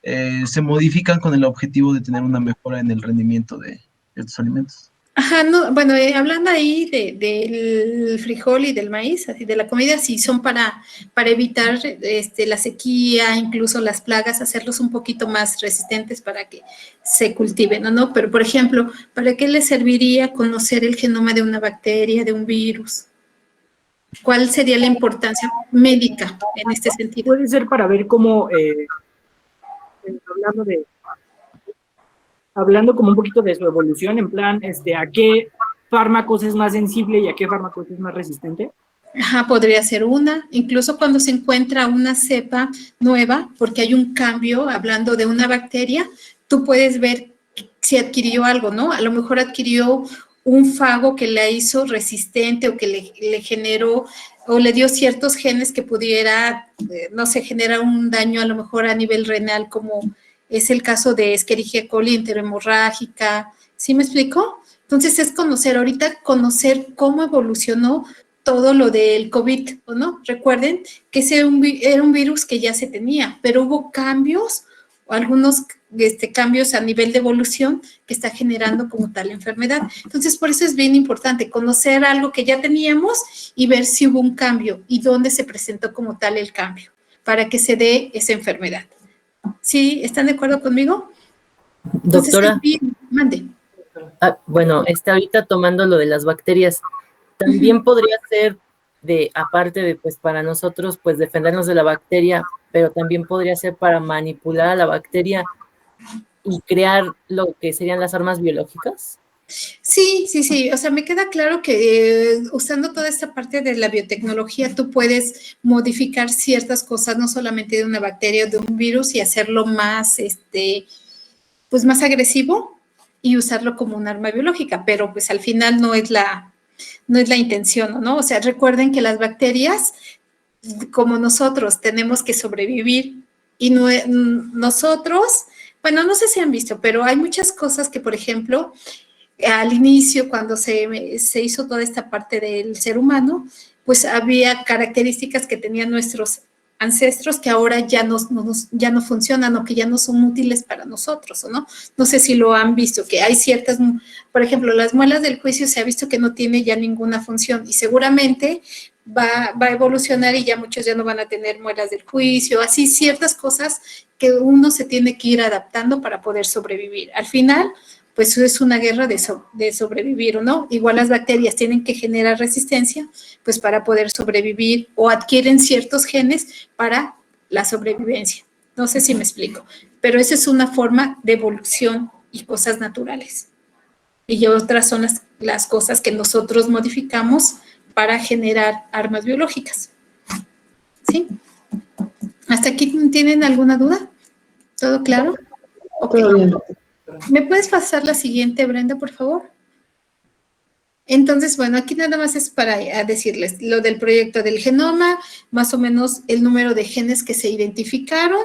se modifican con el objetivo de tener una mejora en el rendimiento de estos alimentos. Ajá, no, bueno, hablando ahí del frijol y del maíz, así de la comida, sí son para evitar la sequía, incluso las plagas, hacerlos un poquito más resistentes para que se cultiven, ¿no? Pero, por ejemplo, ¿para qué les serviría conocer el genoma de una bacteria, de un virus? ¿Cuál sería la importancia médica en este sentido? puede ser para ver cómo, hablando como un poquito de su evolución, en plan, a qué fármacos es más sensible y a qué fármacos es más resistente. Ajá, podría ser una, incluso cuando se encuentra una cepa nueva, porque hay un cambio, hablando de una bacteria, tú puedes ver si adquirió algo, ¿no? A lo mejor adquirió un fago que la hizo resistente o que le generó o le dio ciertos genes que pudiera, no sé, generar un daño a lo mejor a nivel renal, como es el caso de Escherichia coli enterohemorrágica. ¿Sí me explico? Entonces es conocer cómo evolucionó todo lo del COVID, ¿no? Recuerden que ese era un virus que ya se tenía, pero hubo cambios, o algunos cambios a nivel de evolución que está generando como tal la enfermedad. Entonces, por eso es bien importante conocer algo que ya teníamos y ver si hubo un cambio y dónde se presentó como tal el cambio para que se dé esa enfermedad. ¿Sí? ¿Están de acuerdo conmigo? Entonces, Doctora. Mande. Bueno, ahorita tomando lo de las bacterias, también podría ser aparte de, pues, para nosotros, pues, defendernos de la bacteria, pero también podría ser para manipular a la bacteria y crear lo que serían las armas biológicas. Sí. O sea, me queda claro que usando toda esta parte de la biotecnología, tú puedes modificar ciertas cosas, no solamente de una bacteria o de un virus, y hacerlo más, pues más agresivo y usarlo como un arma biológica, pero pues al final no es la intención, ¿no? O sea, recuerden que las bacterias, como nosotros, tenemos que sobrevivir y nosotros bueno, no sé si han visto, pero hay muchas cosas que, por ejemplo, al inicio, cuando se hizo toda esta parte del ser humano, pues había características que tenían nuestros ancestros que ahora ya ya no funcionan o que ya no son útiles para nosotros, ¿o no? No sé si lo han visto, que hay ciertas, por ejemplo, las muelas del juicio se ha visto que no tiene ya ninguna función y seguramente va a evolucionar y ya muchos ya no van a tener muelas del juicio, así ciertas cosas que uno se tiene que ir adaptando para poder sobrevivir. Al final, pues es una guerra de sobrevivir, ¿o no? Igual las bacterias tienen que generar resistencia, pues para poder sobrevivir o adquieren ciertos genes para la sobrevivencia. No sé si me explico, pero esa es una forma de evolución y cosas naturales. Y otras son las cosas que nosotros modificamos para generar armas biológicas. ¿Sí? ¿Hasta aquí tienen alguna duda? ¿Todo claro? Ok. Todo bien. ¿Me puedes pasar la siguiente, Brenda, por favor? Entonces, bueno, aquí nada más es para decirles lo del proyecto del genoma, más o menos el número de genes que se identificaron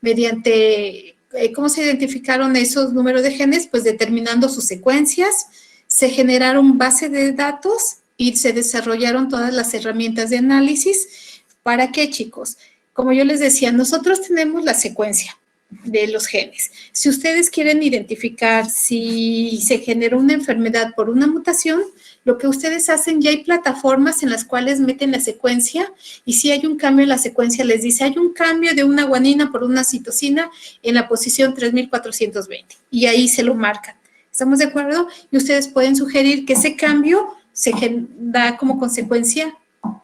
mediante, ¿cómo se identificaron esos números de genes? Pues determinando sus secuencias, se generaron bases de datos y se desarrollaron todas las herramientas de análisis. ¿Para qué, chicos? Como yo les decía, nosotros tenemos la secuencia de los genes. Si ustedes quieren identificar si se generó una enfermedad por una mutación, lo que ustedes hacen, ya hay plataformas en las cuales meten la secuencia y si hay un cambio en la secuencia, les dice, hay un cambio de una guanina por una citosina en la posición 3420 y ahí se lo marcan. ¿Estamos de acuerdo? Y ustedes pueden sugerir que ese cambio se da como consecuencia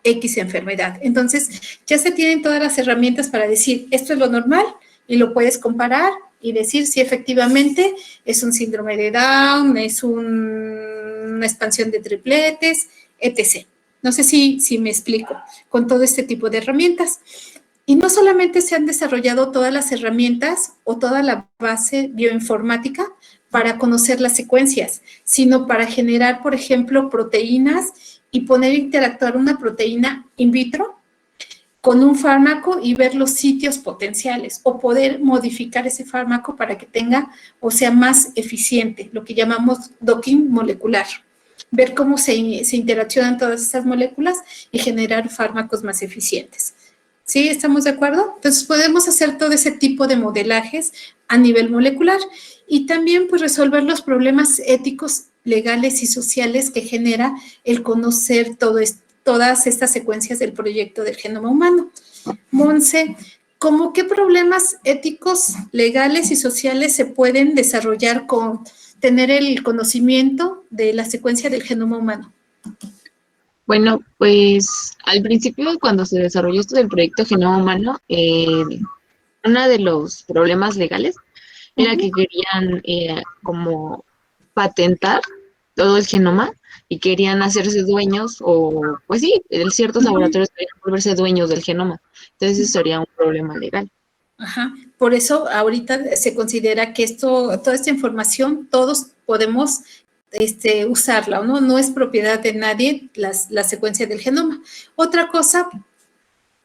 X enfermedad. Entonces, ya se tienen todas las herramientas para decir, esto es lo normal, y lo puedes comparar y decir si efectivamente es un síndrome de Down, es una expansión de tripletes, etc. No sé si me explico con todo este tipo de herramientas. Y no solamente se han desarrollado todas las herramientas o toda la base bioinformática para conocer las secuencias, sino para generar, por ejemplo, proteínas y poner a interactuar una proteína in vitro con un fármaco y ver los sitios potenciales o poder modificar ese fármaco para que tenga o sea más eficiente, lo que llamamos docking molecular. Ver cómo se interaccionan todas estas moléculas y generar fármacos más eficientes. ¿Sí? ¿Estamos de acuerdo? Entonces podemos hacer todo ese tipo de modelajes a nivel molecular y también pues resolver los problemas éticos, legales y sociales que genera el conocer todas estas secuencias del proyecto del genoma humano. Monse, ¿cómo qué problemas éticos, legales y sociales se pueden desarrollar con tener el conocimiento de la secuencia del genoma humano? Bueno, pues al principio cuando se desarrolló esto del proyecto Genoma Humano, uno de los problemas legales era que querían como patentar todo el genoma y querían hacerse dueños o, pues sí, ciertos laboratorios querían volverse dueños del genoma. Entonces eso sería un problema legal. Ajá. Por eso ahorita se considera que toda esta información todos podemos usarla, ¿no? No es propiedad de nadie la secuencia del genoma. Otra cosa,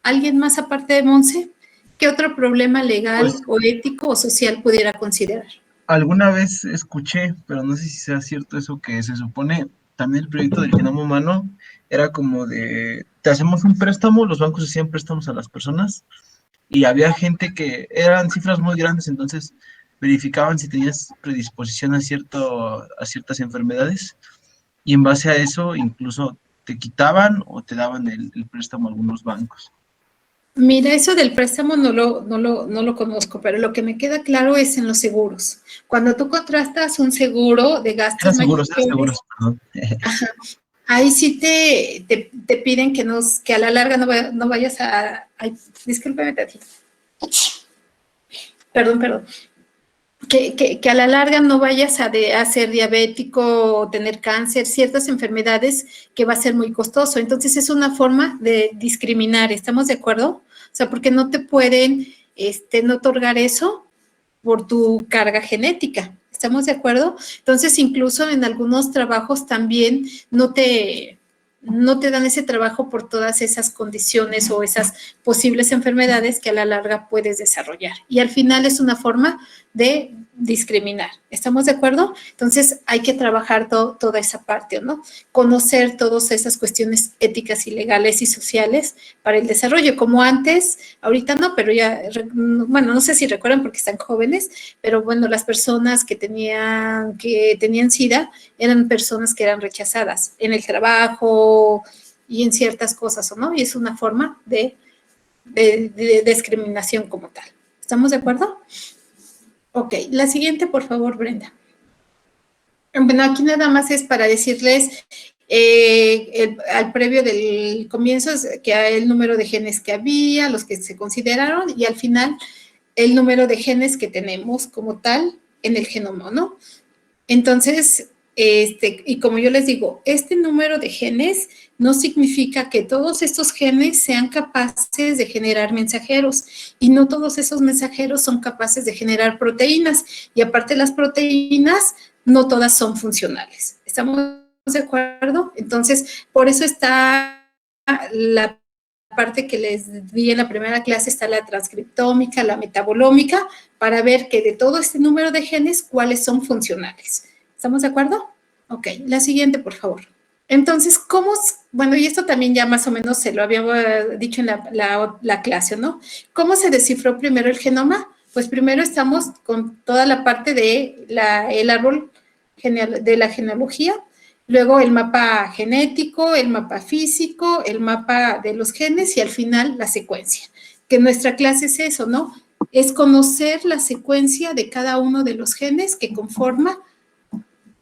¿alguien más aparte de Monse? ¿Qué otro problema legal Pues, o ético o social pudiera considerar? Alguna vez escuché, pero no sé si sea cierto eso, que se supone también el proyecto del genoma humano era como de, te hacemos un préstamo, los bancos hacían préstamos a las personas y había gente que eran cifras muy grandes, entonces verificaban si tenías predisposición a ciertas enfermedades y en base a eso incluso te quitaban o te daban el préstamo a algunos bancos. Mira, eso del préstamo no lo conozco, pero lo que me queda claro es en los seguros. Cuando tú contrastas un seguro de gastos Eran seguros, perdón. Ajá, ahí sí te piden que a la larga no vayas a... Ay, discúlpeme tantito. Perdón. Que a la larga no vayas a ser diabético o tener cáncer, ciertas enfermedades que va a ser muy costoso. Entonces, es una forma de discriminar, ¿estamos de acuerdo? O sea, porque no te pueden no otorgar eso por tu carga genética. ¿Estamos de acuerdo? Entonces, incluso en algunos trabajos también no te no te dan ese trabajo por todas esas condiciones o esas posibles enfermedades que a la larga puedes desarrollar. Y al final es una forma de discriminar. ¿Estamos de acuerdo? Entonces hay que trabajar toda esa parte, ¿no? Conocer todas esas cuestiones éticas y legales y sociales para el desarrollo, como antes, ahorita no, pero ya, bueno, no sé si recuerdan porque están jóvenes, pero bueno, las personas que tenían SIDA eran personas que eran rechazadas en el trabajo y en ciertas cosas, ¿no? Y es una forma de discriminación como tal. ¿Estamos de acuerdo? Ok, la siguiente, por favor, Brenda. Bueno, aquí nada más es para decirles al previo del comienzo que el número de genes que había, los que se consideraron, y al final el número de genes que tenemos como tal en el genoma, ¿no? Entonces, y como yo les digo, este número de genes no significa que todos estos genes sean capaces de generar mensajeros y no todos esos mensajeros son capaces de generar proteínas y aparte las proteínas no todas son funcionales. ¿Estamos de acuerdo? Entonces, por eso está la parte que les di en la primera clase, está la transcriptómica, la metabolómica, para ver que de todo este número de genes, cuáles son funcionales. ¿Estamos de acuerdo? Ok, la siguiente, por favor. Entonces, bueno, y esto también ya más o menos se lo había dicho en la clase, ¿no? ¿Cómo se descifró primero el genoma? Pues primero estamos con toda la parte del árbol de la genealogía, luego el mapa genético, el mapa físico, el mapa de los genes y al final la secuencia. Que nuestra clase es eso, ¿no? Es conocer la secuencia de cada uno de los genes que conforma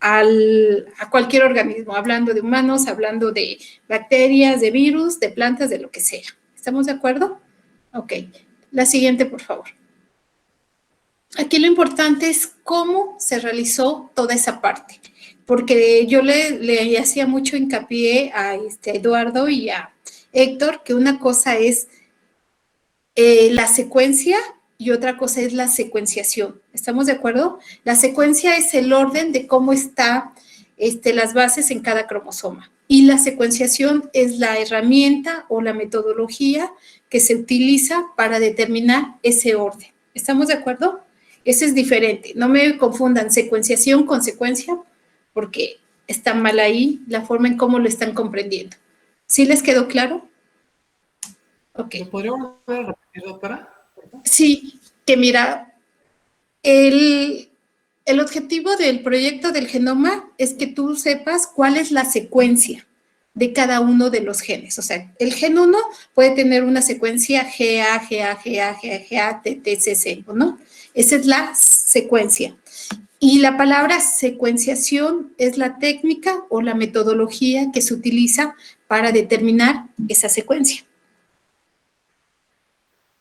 a cualquier organismo, hablando de humanos, hablando de bacterias, de virus, de plantas, de lo que sea. ¿Estamos de acuerdo? Ok. La siguiente, por favor. Aquí lo importante es cómo se realizó toda esa parte, porque yo le hacía mucho hincapié a Eduardo y a Héctor que una cosa es la secuencia y otra cosa es la secuenciación. ¿Estamos de acuerdo? La secuencia es el orden de cómo están las bases en cada cromosoma. Y la secuenciación es la herramienta o la metodología que se utiliza para determinar ese orden. ¿Estamos de acuerdo? Eso es diferente. No me confundan secuenciación con secuencia, porque está mal ahí la forma en cómo lo están comprendiendo. ¿Sí les quedó claro? Ok. ¿Lo podría volver a repetir, doctora? Sí, que mira, el objetivo del proyecto del genoma es que tú sepas cuál es la secuencia de cada uno de los genes. O sea, el gen 1 puede tener una secuencia GA, GA, GA, GA, GA, TTCC, ¿no? Esa es la secuencia. Y la palabra secuenciación es la técnica o la metodología que se utiliza para determinar esa secuencia.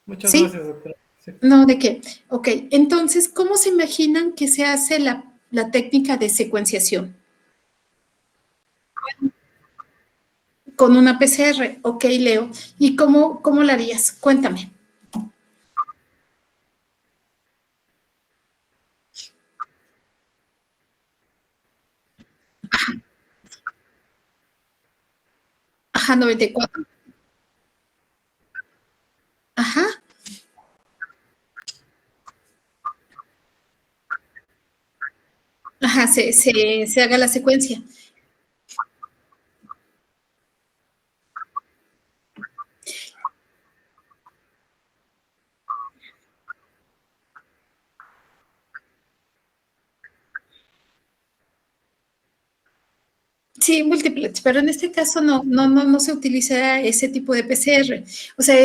Muchas ¿Sí? gracias, doctora. Sí. No, ¿de qué? Ok, entonces, ¿cómo se imaginan que se hace la técnica de secuenciación? Con una PCR. Ok, Leo. ¿Y cómo la harías? Cuéntame. Ajá, 94. Ajá. Ajá, se haga la secuencia. Sí, múltiples, pero en este caso no se utiliza ese tipo de PCR. O sea,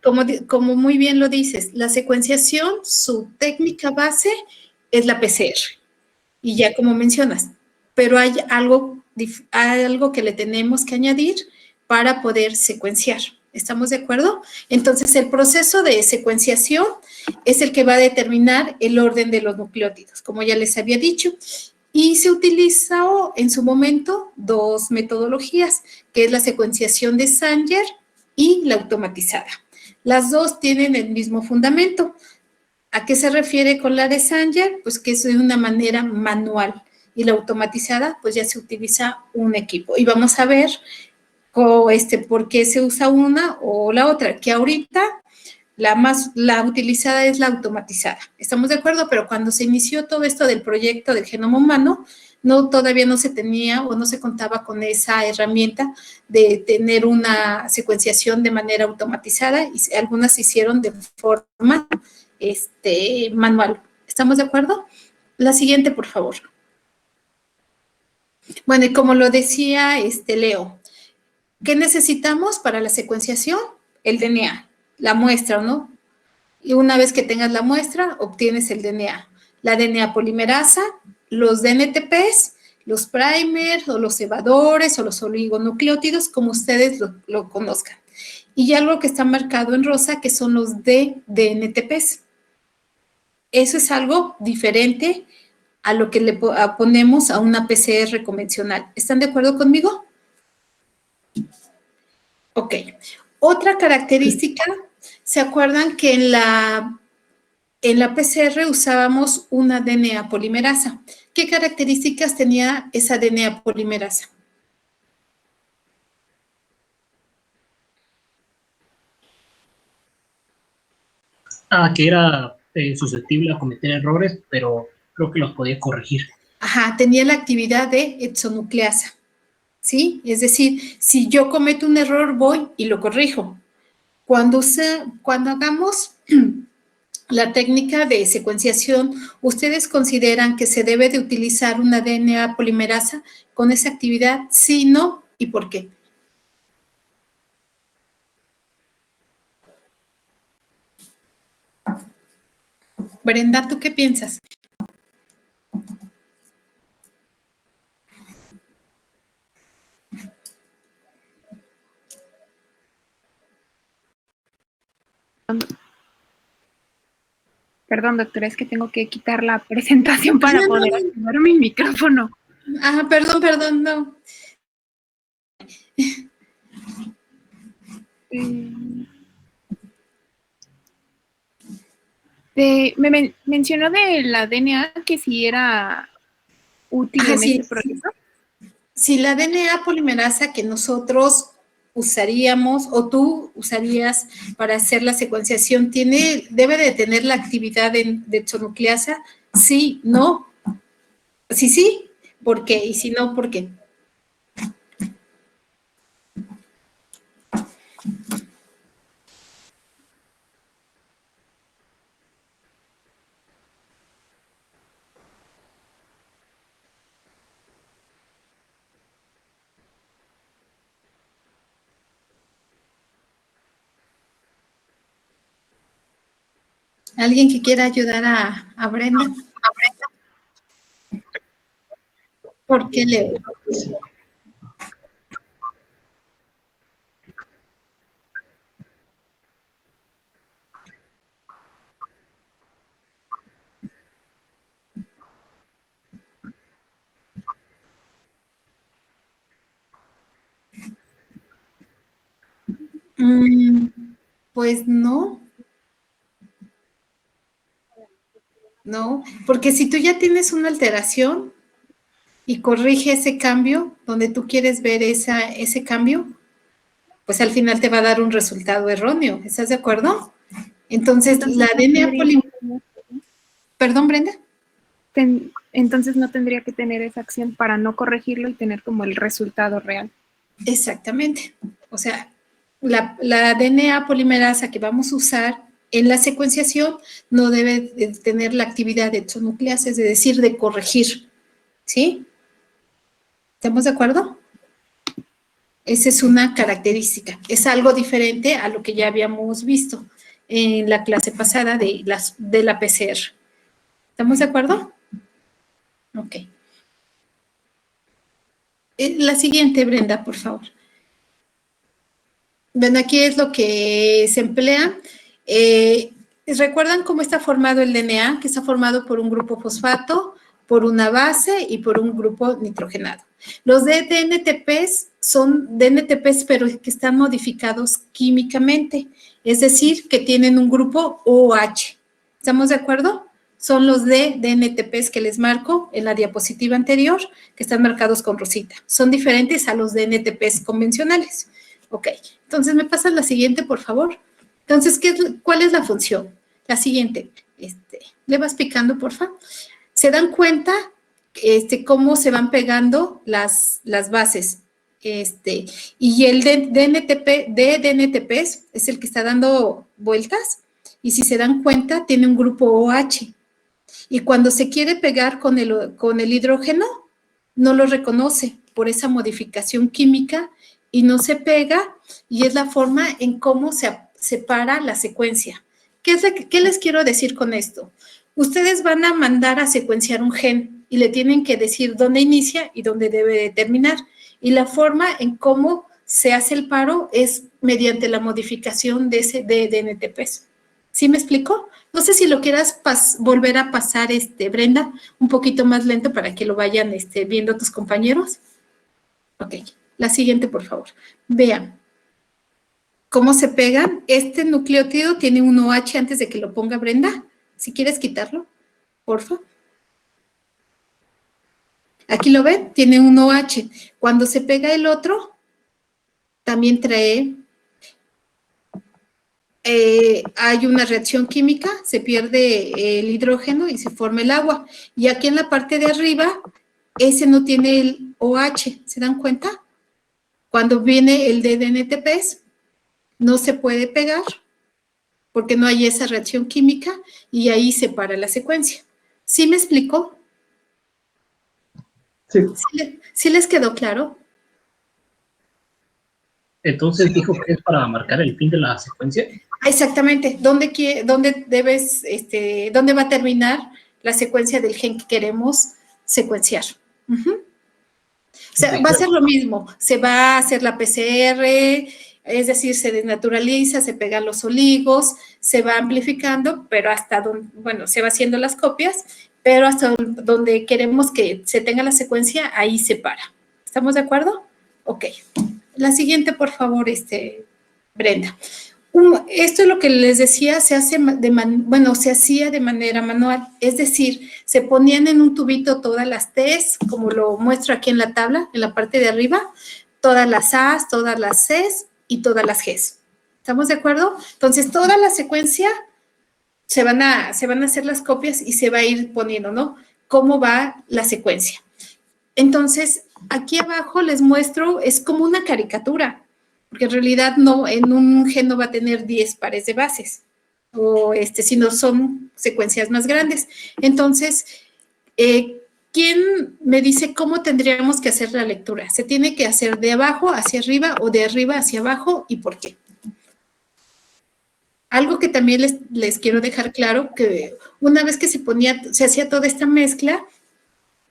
como muy bien lo dices, la secuenciación, su técnica base es la PCR. Y ya como mencionas, pero hay algo que le tenemos que añadir para poder secuenciar. ¿Estamos de acuerdo? Entonces, el proceso de secuenciación es el que va a determinar el orden de los nucleótidos, como ya les había dicho. Y se utilizó en su momento dos metodologías, que es la secuenciación de Sanger y la automatizada. Las dos tienen el mismo fundamento. ¿A qué se refiere con la de Sanger? Pues que es de una manera manual y la automatizada pues ya se utiliza un equipo. Y vamos a ver ¿Por qué se usa una o la otra? Que ahorita la utilizada es la automatizada. ¿Estamos de acuerdo? Pero cuando se inició todo esto del proyecto del genoma humano, todavía no se tenía o no se contaba con esa herramienta de tener una secuenciación de manera automatizada y algunas se hicieron de forma manual. ¿Estamos de acuerdo? La siguiente, por favor. Bueno, y como lo decía Leo, ¿qué necesitamos para la secuenciación? El DNA, la muestra, ¿no? Y una vez que tengas la muestra, obtienes el DNA. La DNA polimerasa, los DNTPs, los primers o los cebadores o los oligonucleótidos, como ustedes lo conozcan. Y algo que está marcado en rosa, que son los DNTPs. Eso es algo diferente a lo que le ponemos a una PCR convencional. ¿Están de acuerdo conmigo? Ok. Otra característica, ¿se acuerdan que en la PCR usábamos una DNA polimerasa? ¿Qué características tenía esa DNA polimerasa? Que era susceptible a cometer errores, pero creo que los podía corregir. Ajá, tenía la actividad de exonucleasa, ¿sí? Es decir, si yo cometo un error, voy y lo corrijo. Cuando hagamos la técnica de secuenciación, ¿ustedes consideran que se debe de utilizar una DNA polimerasa con esa actividad? Sí, no, ¿y por qué? Brenda, ¿tú qué piensas? Perdón, doctora, es que tengo que quitar la presentación para poder activar mi micrófono. Perdón, no. Me mencionó de la DNA que si era útil en este proceso. Si la DNA polimerasa que nosotros usaríamos o tú usarías para hacer la secuenciación debe de tener la actividad de exonucleasa, sí, no. Sí, ¿por qué? Y si no, ¿por qué? ¿Alguien que quiera ayudar a Brenda? ¿Por qué Leo? Pues no. No, porque si tú ya tienes una alteración y corrige ese cambio, donde tú quieres ver ese cambio, pues al final te va a dar un resultado erróneo. ¿Estás de acuerdo? Entonces la DNA polimerasa... Perdón, Brenda. Entonces no tendría que tener esa acción para no corregirlo y tener como el resultado real. Exactamente. O sea, la DNA polimerasa que vamos a usar en la secuenciación no debe de tener la actividad de exonucleasa, es decir, de corregir. ¿Sí? ¿Estamos de acuerdo? Esa es una característica. Es algo diferente a lo que ya habíamos visto en la clase pasada de la PCR. ¿Estamos de acuerdo? Ok. La siguiente, Brenda, por favor. Ven, aquí es lo que se emplea. ¿Recuerdan cómo está formado el DNA? Que está formado por un grupo fosfato, por una base y por un grupo nitrogenado. Los DNTPs son DNTPs, pero que están modificados químicamente, es decir, que tienen un grupo OH. ¿Estamos de acuerdo? son los de DNTPs que les marco en la diapositiva anterior, que están marcados con rosita. Son diferentes a los DNTPs convencionales. Ok, entonces me pasas la siguiente, por favor. Entonces, ¿cuál es la función? La siguiente, le vas picando, por favor. ¿Se dan cuenta cómo se van pegando las bases? Y el de DNTPs es el que está dando vueltas, y si se dan cuenta, tiene un grupo OH. Y cuando se quiere pegar con el hidrógeno, no lo reconoce por esa modificación química y no se pega, y es la forma en cómo se separa la secuencia. ¿Qué les quiero decir con esto? Ustedes van a mandar a secuenciar un gen y le tienen que decir dónde inicia y dónde debe de terminar. Y la forma en cómo se hace el paro es mediante la modificación de ese DNTPs. ¿Sí me explico? No sé si lo quieras volver a pasar, Brenda, un poquito más lento para que lo vayan viendo tus compañeros. Ok, la siguiente, por favor. Vean cómo se pegan. Este nucleótido tiene un OH antes de que lo ponga Brenda. Si quieres quitarlo, por favor. Aquí lo ven, tiene un OH. Cuando se pega el otro, también trae, hay una reacción química, se pierde el hidrógeno y se forma el agua. Y aquí en la parte de arriba, ese no tiene el OH, ¿se dan cuenta? Cuando viene el de DNTPs, no se puede pegar porque no hay esa reacción química y ahí se para la secuencia. ¿Sí me explicó? Sí. ¿Sí les quedó claro? Entonces dijo que es para marcar el fin de la secuencia. Exactamente. ¿Dónde va a terminar la secuencia del gen que queremos secuenciar? O sea, va a ser lo mismo. Se va a hacer la PCR, es decir, se desnaturaliza, se pegan los oligos, se va amplificando, pero hasta donde, bueno, se va haciendo las copias, pero hasta donde queremos que se tenga la secuencia, ahí se para. ¿Estamos de acuerdo? Ok. La siguiente, por favor, Brenda. Esto es lo que les decía, se hacía de manera manual, es decir, se ponían en un tubito todas las T's, como lo muestro aquí en la tabla, en la parte de arriba, todas las A's, todas las C's y todas las G's. ¿Estamos de acuerdo? Entonces, toda la secuencia se van a hacer las copias y se va a ir poniendo, ¿no? Cómo va la secuencia. Entonces, aquí abajo les muestro, es como una caricatura, porque en realidad no, en un gen no va a tener 10 pares de bases, sino son secuencias más grandes. Entonces, ¿quién me dice cómo tendríamos que hacer la lectura? ¿Se tiene que hacer de abajo hacia arriba o de arriba hacia abajo y por qué? Algo que también les quiero dejar claro, que una vez que se hacía toda esta mezcla,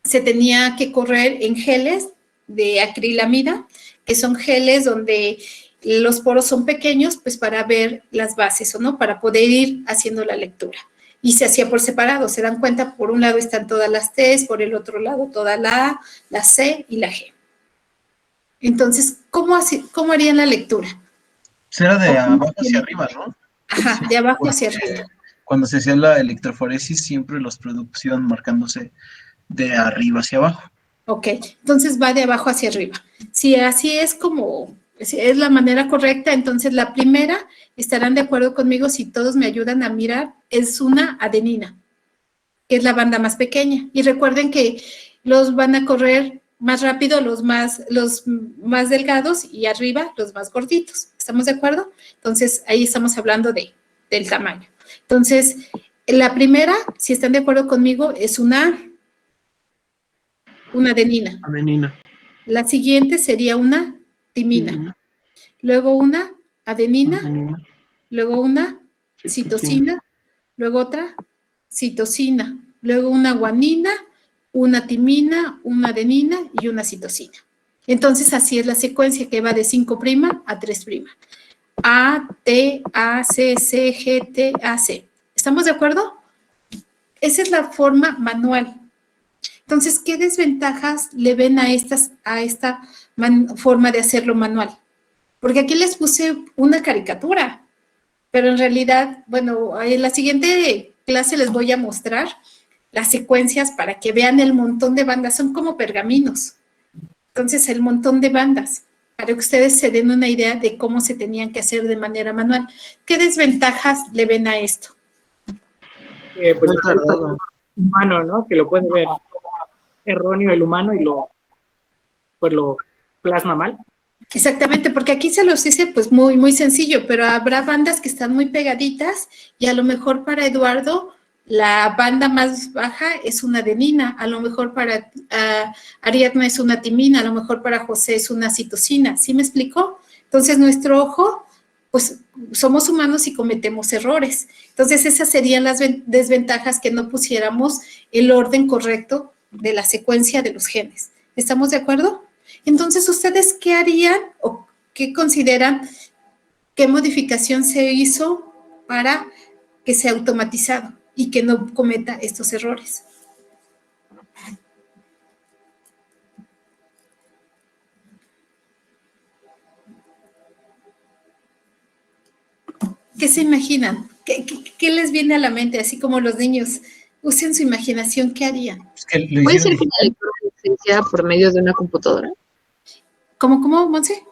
se tenía que correr en geles de acrilamida, que son geles donde los poros son pequeños, pues para ver las bases, ¿o no? Para poder ir haciendo la lectura. Y se hacía por separado, se dan cuenta, por un lado están todas las T's, por el otro lado toda la A, la C y la G. Entonces, ¿cómo harían la lectura? Será de abajo hacia arriba, ¿no? Ajá, de abajo hacia arriba. Cuando se hacía la electroforesis, siempre los productos iban marcándose de arriba hacia abajo. Ok, entonces va de abajo hacia arriba. Si así es si es la manera correcta, entonces la primera, estarán de acuerdo conmigo si todos me ayudan a mirar, es una adenina, que es la banda más pequeña. Y recuerden que los van a correr más rápido los más delgados y arriba los más gorditos. ¿Estamos de acuerdo? Entonces, ahí estamos hablando del tamaño. Entonces, la primera, si están de acuerdo conmigo, es una adenina. Adenina. La siguiente sería una timina. Luego una adenina. Luego una citosina. Luego otra citosina. Luego una guanina, una timina, una adenina y una citosina. Entonces, así es la secuencia que va de 5' a 3'. A, T, A, C, C, G, T, A, C. ¿Estamos de acuerdo? Esa es la forma manual. Entonces, ¿qué desventajas le ven a esta forma de hacerlo manual? Porque aquí les puse una caricatura, pero en realidad, bueno, en la siguiente clase les voy a mostrar las secuencias para que vean el montón de bandas, son como pergaminos. Entonces, el montón de bandas, para que ustedes se den una idea de cómo se tenían que hacer de manera manual. ¿Qué desventajas le ven a esto? Pues el humano, ¿no? Que lo puede ver erróneo el humano y lo plasma mal. Exactamente, porque aquí se los dice pues muy, muy sencillo, pero habrá bandas que están muy pegaditas y a lo mejor para Eduardo la banda más baja es una adenina, a lo mejor para Ariadna es una timina, a lo mejor para José es una citosina, ¿sí me explicó? Entonces nuestro ojo, pues somos humanos y cometemos errores. Entonces esas serían las desventajas que no pusiéramos el orden correcto de la secuencia de los genes. ¿Estamos de acuerdo? Entonces, ¿ustedes qué harían o qué consideran, qué modificación se hizo para que sea automatizado y que no cometa estos errores? ¿Qué se imaginan? ¿Qué les viene a la mente? Así como los niños usen su imaginación, ¿qué harían? ¿Puede ser que la lectura se hiciera por medio de una computadora? ¿Cómo, Monse?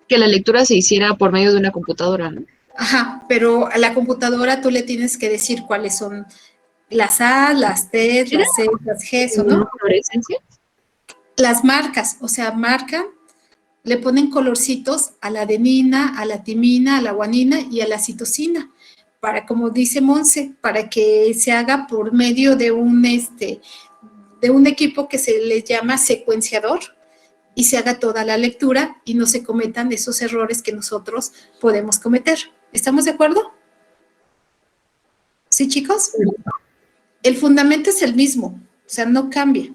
Que la lectura se hiciera por medio de una computadora, ¿no? Ajá, pero a la computadora tú le tienes que decir cuáles son las A, las T, las C, las G, ¿no? Las marcas, o sea, marcan, le ponen colorcitos a la adenina, a la timina, a la guanina y a la citosina, para, como dice Monse, para que se haga por medio de un equipo que se le llama secuenciador y se haga toda la lectura y no se cometan esos errores que nosotros podemos cometer. ¿Estamos de acuerdo? ¿Sí, chicos? El fundamento es el mismo, o sea, no cambia.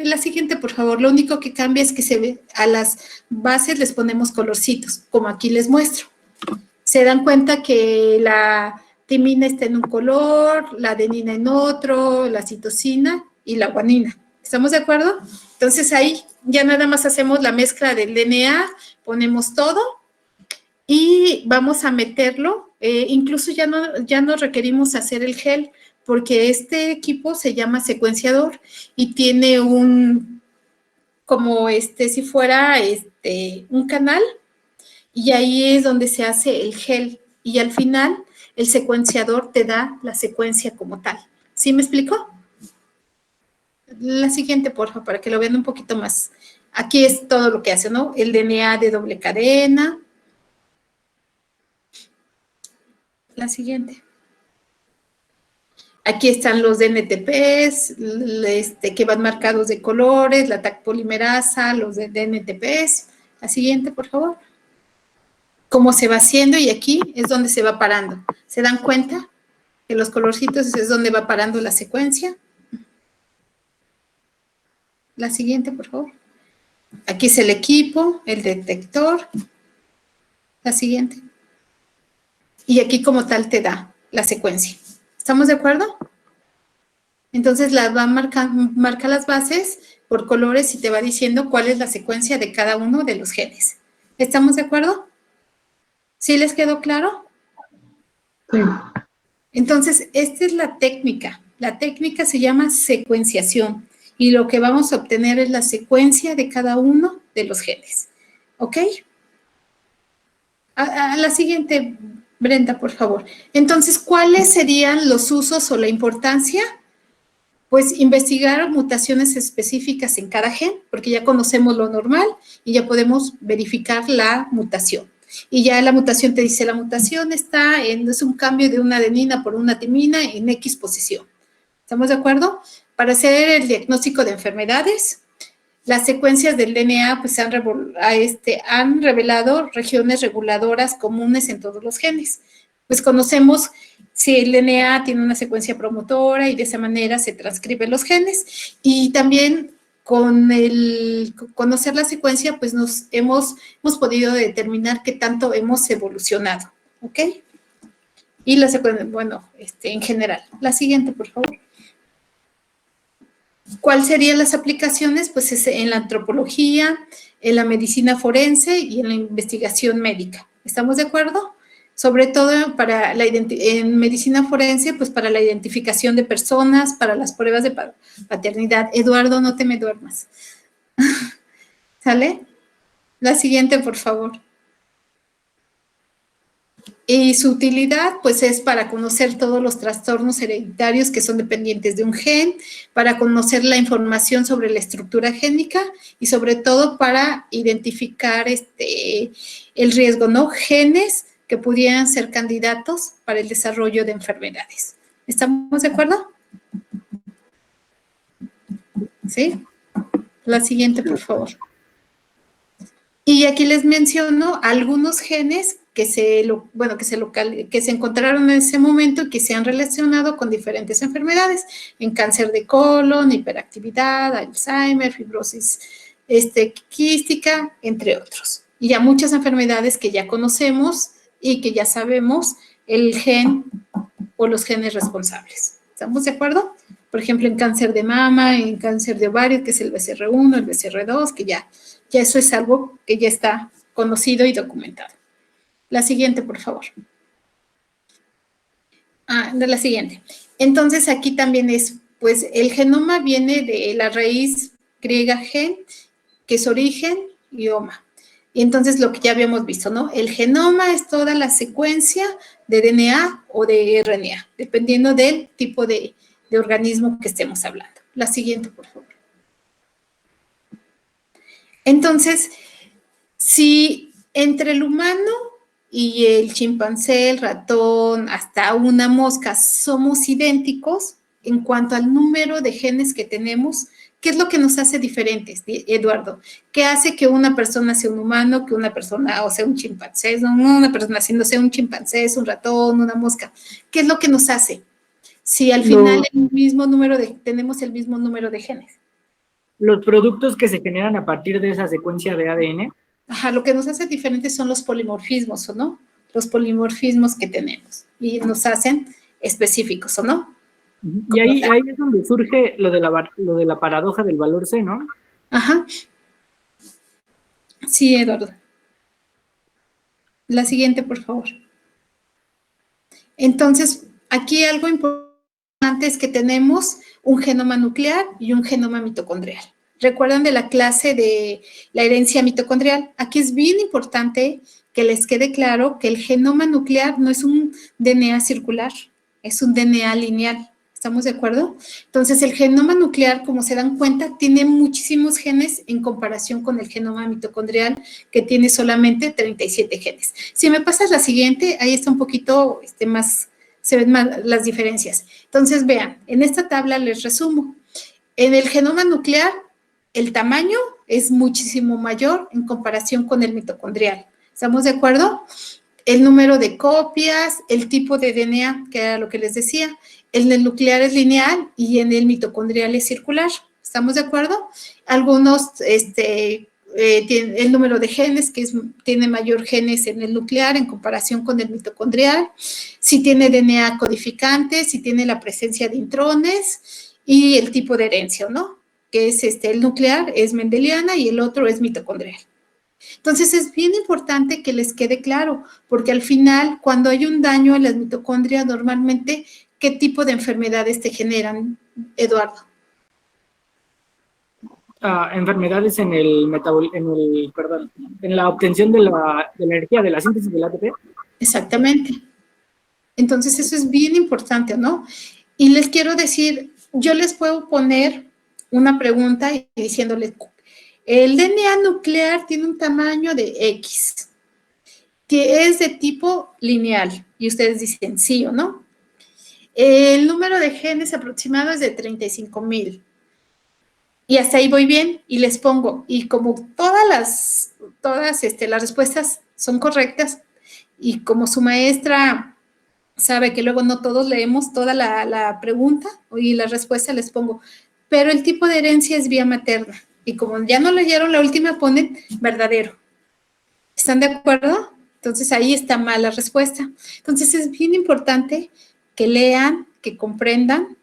La siguiente, por favor. Lo único que cambia es que a las bases les ponemos colorcitos, como aquí les muestro. Se dan cuenta que la timina está en un color, la adenina en otro, la citosina y la guanina. ¿Estamos de acuerdo? Entonces ahí ya nada más hacemos la mezcla del DNA, ponemos todo y vamos a meterlo. Incluso ya no requerimos hacer el gel, porque este equipo se llama secuenciador y tiene como si fuera un canal, y ahí es donde se hace el gel, y al final el secuenciador te da la secuencia como tal. ¿Sí me explico? La siguiente, por favor, para que lo vean un poquito más. Aquí es todo lo que hace, ¿no? El DNA de doble cadena. La siguiente. Aquí están los DNTPs, que van marcados de colores, la TAC polimerasa, los de DNTPs. La siguiente, por favor. Cómo se va haciendo, y aquí es donde se va parando. ¿Se dan cuenta? Que los colorcitos es donde va parando la secuencia. La siguiente, por favor. Aquí es el equipo, el detector. La siguiente. Y aquí como tal te da la secuencia. ¿Estamos de acuerdo? Entonces marca las bases por colores y te va diciendo cuál es la secuencia de cada uno de los genes. ¿Estamos de acuerdo? ¿Sí les quedó claro? Sí. Entonces, esta es la técnica. La técnica se llama secuenciación y lo que vamos a obtener es la secuencia de cada uno de los genes. ¿Ok? A la siguiente, Brenda, por favor. Entonces, ¿cuáles serían los usos o la importancia? Pues investigar mutaciones específicas en cada gen, porque ya conocemos lo normal y ya podemos verificar la mutación. Y ya la mutación te dice, la mutación es un cambio de una adenina por una timina en X posición. ¿Estamos de acuerdo? Para hacer el diagnóstico de enfermedades, las secuencias del DNA pues han revelado regiones reguladoras comunes en todos los genes. Pues conocemos si el DNA tiene una secuencia promotora y de esa manera se transcriben los genes. Y también con el conocer la secuencia, pues hemos podido determinar qué tanto hemos evolucionado, ¿ok? Y la secuencia, bueno, en general. La siguiente, por favor. ¿Cuáles serían las aplicaciones? Pues es en la antropología, en la medicina forense y en la investigación médica. ¿Estamos de acuerdo? sobre todo para en medicina forense, pues para la identificación de personas, para las pruebas de paternidad. Eduardo, no te me duermas. ¿Sale? La siguiente, por favor. Y su utilidad, pues, es para conocer todos los trastornos hereditarios que son dependientes de un gen, para conocer la información sobre la estructura génica y sobre todo para identificar el riesgo, ¿no? Genes que pudieran ser candidatos para el desarrollo de enfermedades. ¿Estamos de acuerdo? ¿Sí? La siguiente, por favor. Y aquí les menciono algunos genes que se encontraron en ese momento y que se han relacionado con diferentes enfermedades, en cáncer de colon, hiperactividad, Alzheimer, fibrosis quística, entre otros. Y ya muchas enfermedades que ya conocemos y que ya sabemos el gen o los genes responsables. ¿Estamos de acuerdo? Por ejemplo, en cáncer de mama, en cáncer de ovario, que es el BCR1, el BCR2, que ya eso es algo que ya está conocido y documentado. La siguiente, por favor. La siguiente. Entonces, aquí también es, pues, el genoma viene de la raíz griega gen, que es origen, y oma. Y entonces, lo que ya habíamos visto, ¿no? El genoma es toda la secuencia de DNA o de RNA, dependiendo del tipo de organismo que estemos hablando. La siguiente, por favor. Entonces, si entre el humano y el chimpancé, el ratón, hasta una mosca, somos idénticos en cuanto al número de genes que tenemos, ¿qué es lo que nos hace diferentes, Eduardo? ¿Qué hace que una persona sea un humano, que una persona, o sea, un chimpancé, no una persona haciéndose un chimpancé, es un ratón, una mosca? ¿Qué es lo que nos hace? Si al final tenemos el mismo número de genes. Los productos que se generan a partir de esa secuencia de ADN. Ajá, lo que nos hace diferentes son los polimorfismos, ¿o no? Los polimorfismos que tenemos y nos hacen específicos, ¿o no? Y ahí es donde surge lo de la paradoja del valor C, ¿no? Ajá. Sí, Eduardo. La siguiente, por favor. Entonces, aquí algo importante es que tenemos un genoma nuclear y un genoma mitocondrial. ¿Recuerdan de la clase de la herencia mitocondrial? Aquí es bien importante que les quede claro que el genoma nuclear no es un DNA circular, es un DNA lineal. ¿Estamos de acuerdo? Entonces, el genoma nuclear, como se dan cuenta, tiene muchísimos genes en comparación con el genoma mitocondrial, que tiene solamente 37 genes. Si me pasas la siguiente, ahí está un poquito más, se ven más las diferencias. Entonces, vean, en esta tabla les resumo. En el genoma nuclear, el tamaño es muchísimo mayor en comparación con el mitocondrial. ¿Estamos de acuerdo? El número de copias, el tipo de DNA, que era lo que les decía. En el nuclear es lineal y en el mitocondrial es circular. ¿Estamos de acuerdo? Algunos, el número de genes, tiene mayor genes en el nuclear en comparación con el mitocondrial. Si tiene DNA codificante, si tiene la presencia de intrones y el tipo de herencia, ¿no? Que es el nuclear es mendeliana y el otro es mitocondrial. Entonces, es bien importante que les quede claro, porque al final, cuando hay un daño en las mitocondrias, normalmente, ¿qué tipo de enfermedades te generan, Eduardo? Enfermedades en la obtención de la energía, de la síntesis del ATP. Exactamente. Entonces, eso es bien importante, ¿no? Y les quiero decir, yo les puedo poner una pregunta y diciéndoles, el DNA nuclear tiene un tamaño de X, que es de tipo lineal, y ustedes dicen sí o no. El número de genes aproximado es de 35,000. Y hasta ahí voy bien, y les pongo, y como todas las respuestas son correctas, y como su maestra sabe que luego no todos leemos toda la pregunta y la respuesta, les pongo, pero el tipo de herencia es vía materna. Y como ya no leyeron la última, ponen verdadero. ¿Están de acuerdo? Entonces, ahí está mal la respuesta. Entonces, es bien importante que lean, que comprendan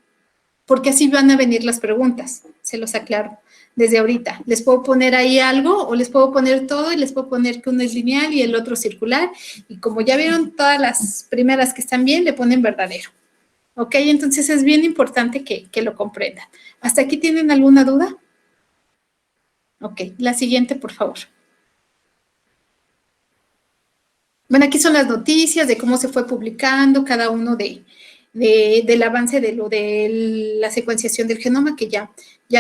porque así van a venir las preguntas, se los aclaro desde ahorita. Les puedo poner ahí algo o les puedo poner todo y les puedo poner que uno es lineal y el otro circular. Y como ya vieron todas las primeras que están bien, le ponen verdadero. ¿Ok? Entonces es bien importante que lo comprendan. ¿Hasta aquí tienen alguna duda? Ok, la siguiente, por favor. Bueno, aquí son las noticias de cómo se fue publicando cada uno del avance de la secuenciación del genoma, que ya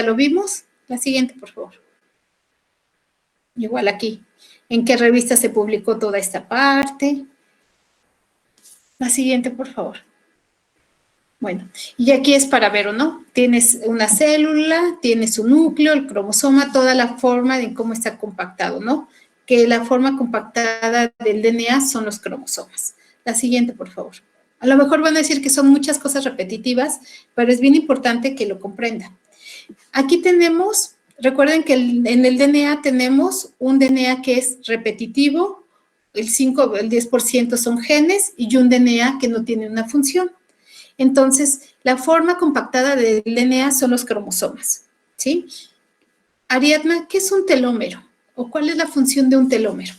lo vimos. La siguiente, por favor. Igual aquí. ¿En qué revista se publicó toda esta parte? La siguiente, por favor. Bueno, y aquí es para ver o no. Tienes una célula, tienes su núcleo, el cromosoma, toda la forma de cómo está compactado, ¿no? Que la forma compactada del DNA son los cromosomas. La siguiente, por favor. A lo mejor van a decir que son muchas cosas repetitivas, pero es bien importante que lo comprendan. Aquí tenemos, recuerden que en el DNA tenemos un DNA que es repetitivo, el 10% son genes y un DNA que no tiene una función. Entonces, la forma compactada del DNA son los cromosomas, ¿sí? Ariadna, ¿qué es un telómero? ¿O cuál es la función de un telómero?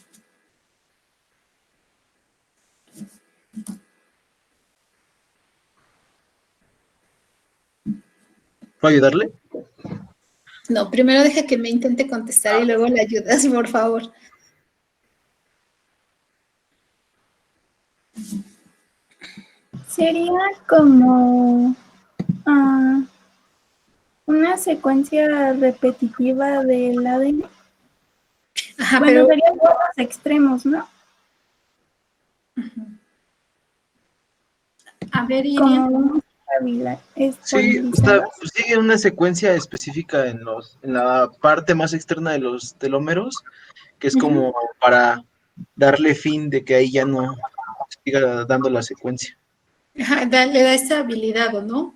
¿Puedo ayudarle? No, primero deja que me intente contestar y luego le ayudas, por favor. Sería como una secuencia repetitiva del ADN. Ajá, Bueno, pero serían todos los extremos, ¿no? a ver, Como Irian. una Sí, pues sigue una secuencia específica en la parte más externa de los telómeros, que es como para darle fin de que ahí ya no siga dando la secuencia. Ajá, le da esta habilidad, ¿o no?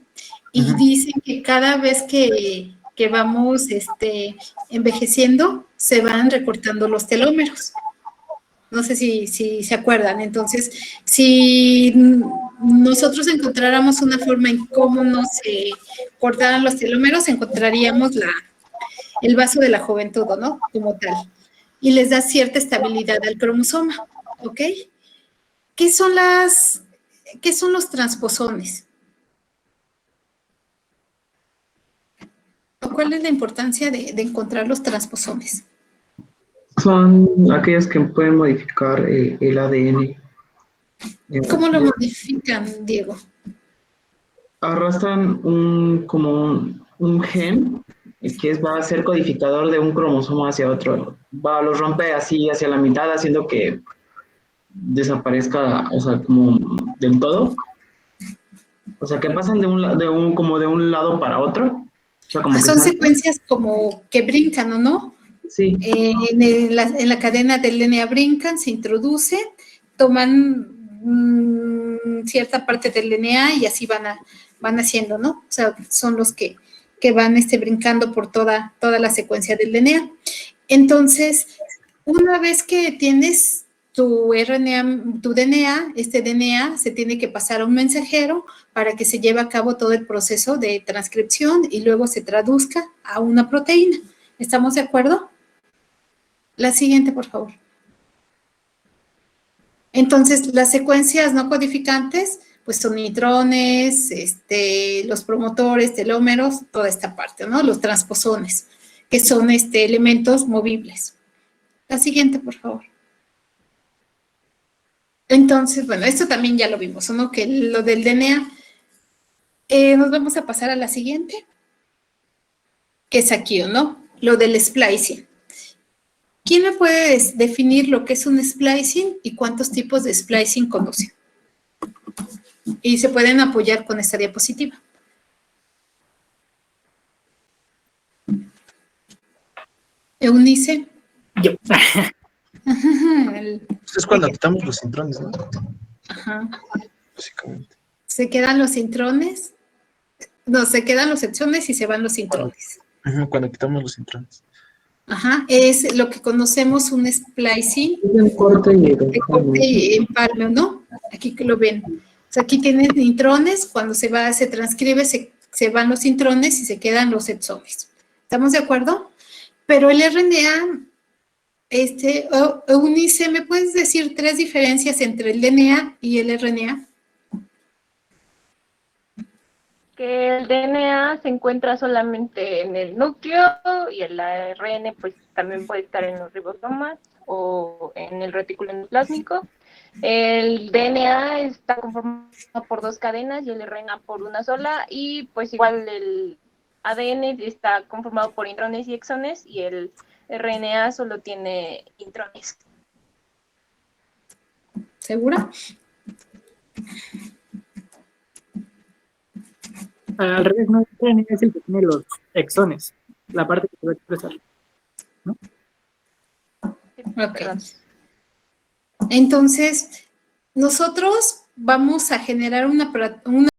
Y dicen que cada vez que vamos envejeciendo, se van recortando los telómeros. No sé si se acuerdan. Entonces, si nosotros encontráramos una forma en cómo no se cortaran los telómeros, encontraríamos el vaso de la juventud, ¿no? Como tal. Y les da cierta estabilidad al cromosoma, ¿ok? ¿Qué son los transposones? ¿Cuál es la importancia de encontrar los transposones? Son aquellos que pueden modificar el ADN. ¿Cómo lo modifican, Diego? Arrastran un gen que va a ser codificador de un cromosoma hacia otro. Los rompe así hacia la mitad, haciendo que desaparezca, o sea, como del todo. O sea, que pasan de un lado para otro. O sea, como que son secuencias como que brincan, ¿o no? Sí. En la cadena del DNA brincan, se introducen, toman cierta parte del DNA y así van haciendo, ¿no? O sea, son los que van brincando por toda la secuencia del DNA. Entonces, una vez que tienes tu RNA, tu DNA, este DNA se tiene que pasar a un mensajero para que se lleve a cabo todo el proceso de transcripción y luego se traduzca a una proteína. ¿Estamos de acuerdo? La siguiente, por favor. Entonces, las secuencias no codificantes, pues son nitrones, los promotores, telómeros, toda esta parte, ¿no? Los transposones, que son elementos movibles. La siguiente, por favor. Entonces, bueno, esto también ya lo vimos, ¿no? Que lo del DNA. Nos vamos a pasar a la siguiente, que es aquí, ¿o no? Lo del splicing. ¿Quién me puede definir lo que es un splicing y cuántos tipos de splicing conocen? Y se pueden apoyar con esta diapositiva. Eunice. Yo. Es cuando quitamos los intrones, ¿no? Ajá. Básicamente. Se quedan los intrones. No, se quedan los exones y se van los intrones. Cuando quitamos los intrones. Ajá, es lo que conocemos un splicing. De corte y empalme, ¿no? Aquí que lo ven. O sea, aquí tienen intrones, cuando se transcribe, se se van los intrones y se quedan los exones. ¿Estamos de acuerdo? Pero el RNA, Eunice, ¿me puedes decir 3 diferencias entre el DNA y el RNA? Que el DNA se encuentra solamente en el núcleo y el ARN pues también puede estar en los ribosomas o en el retículo endoplásmico. El DNA está conformado por 2 cadenas y el RNA por una sola, y pues igual el ADN está conformado por intrones y exones y el RNA solo tiene intrones. ¿Segura? Al revés, no, el RNA es el que tiene los exones, la parte que se va a expresar, ¿no? Ok. Entonces, nosotros vamos a generar una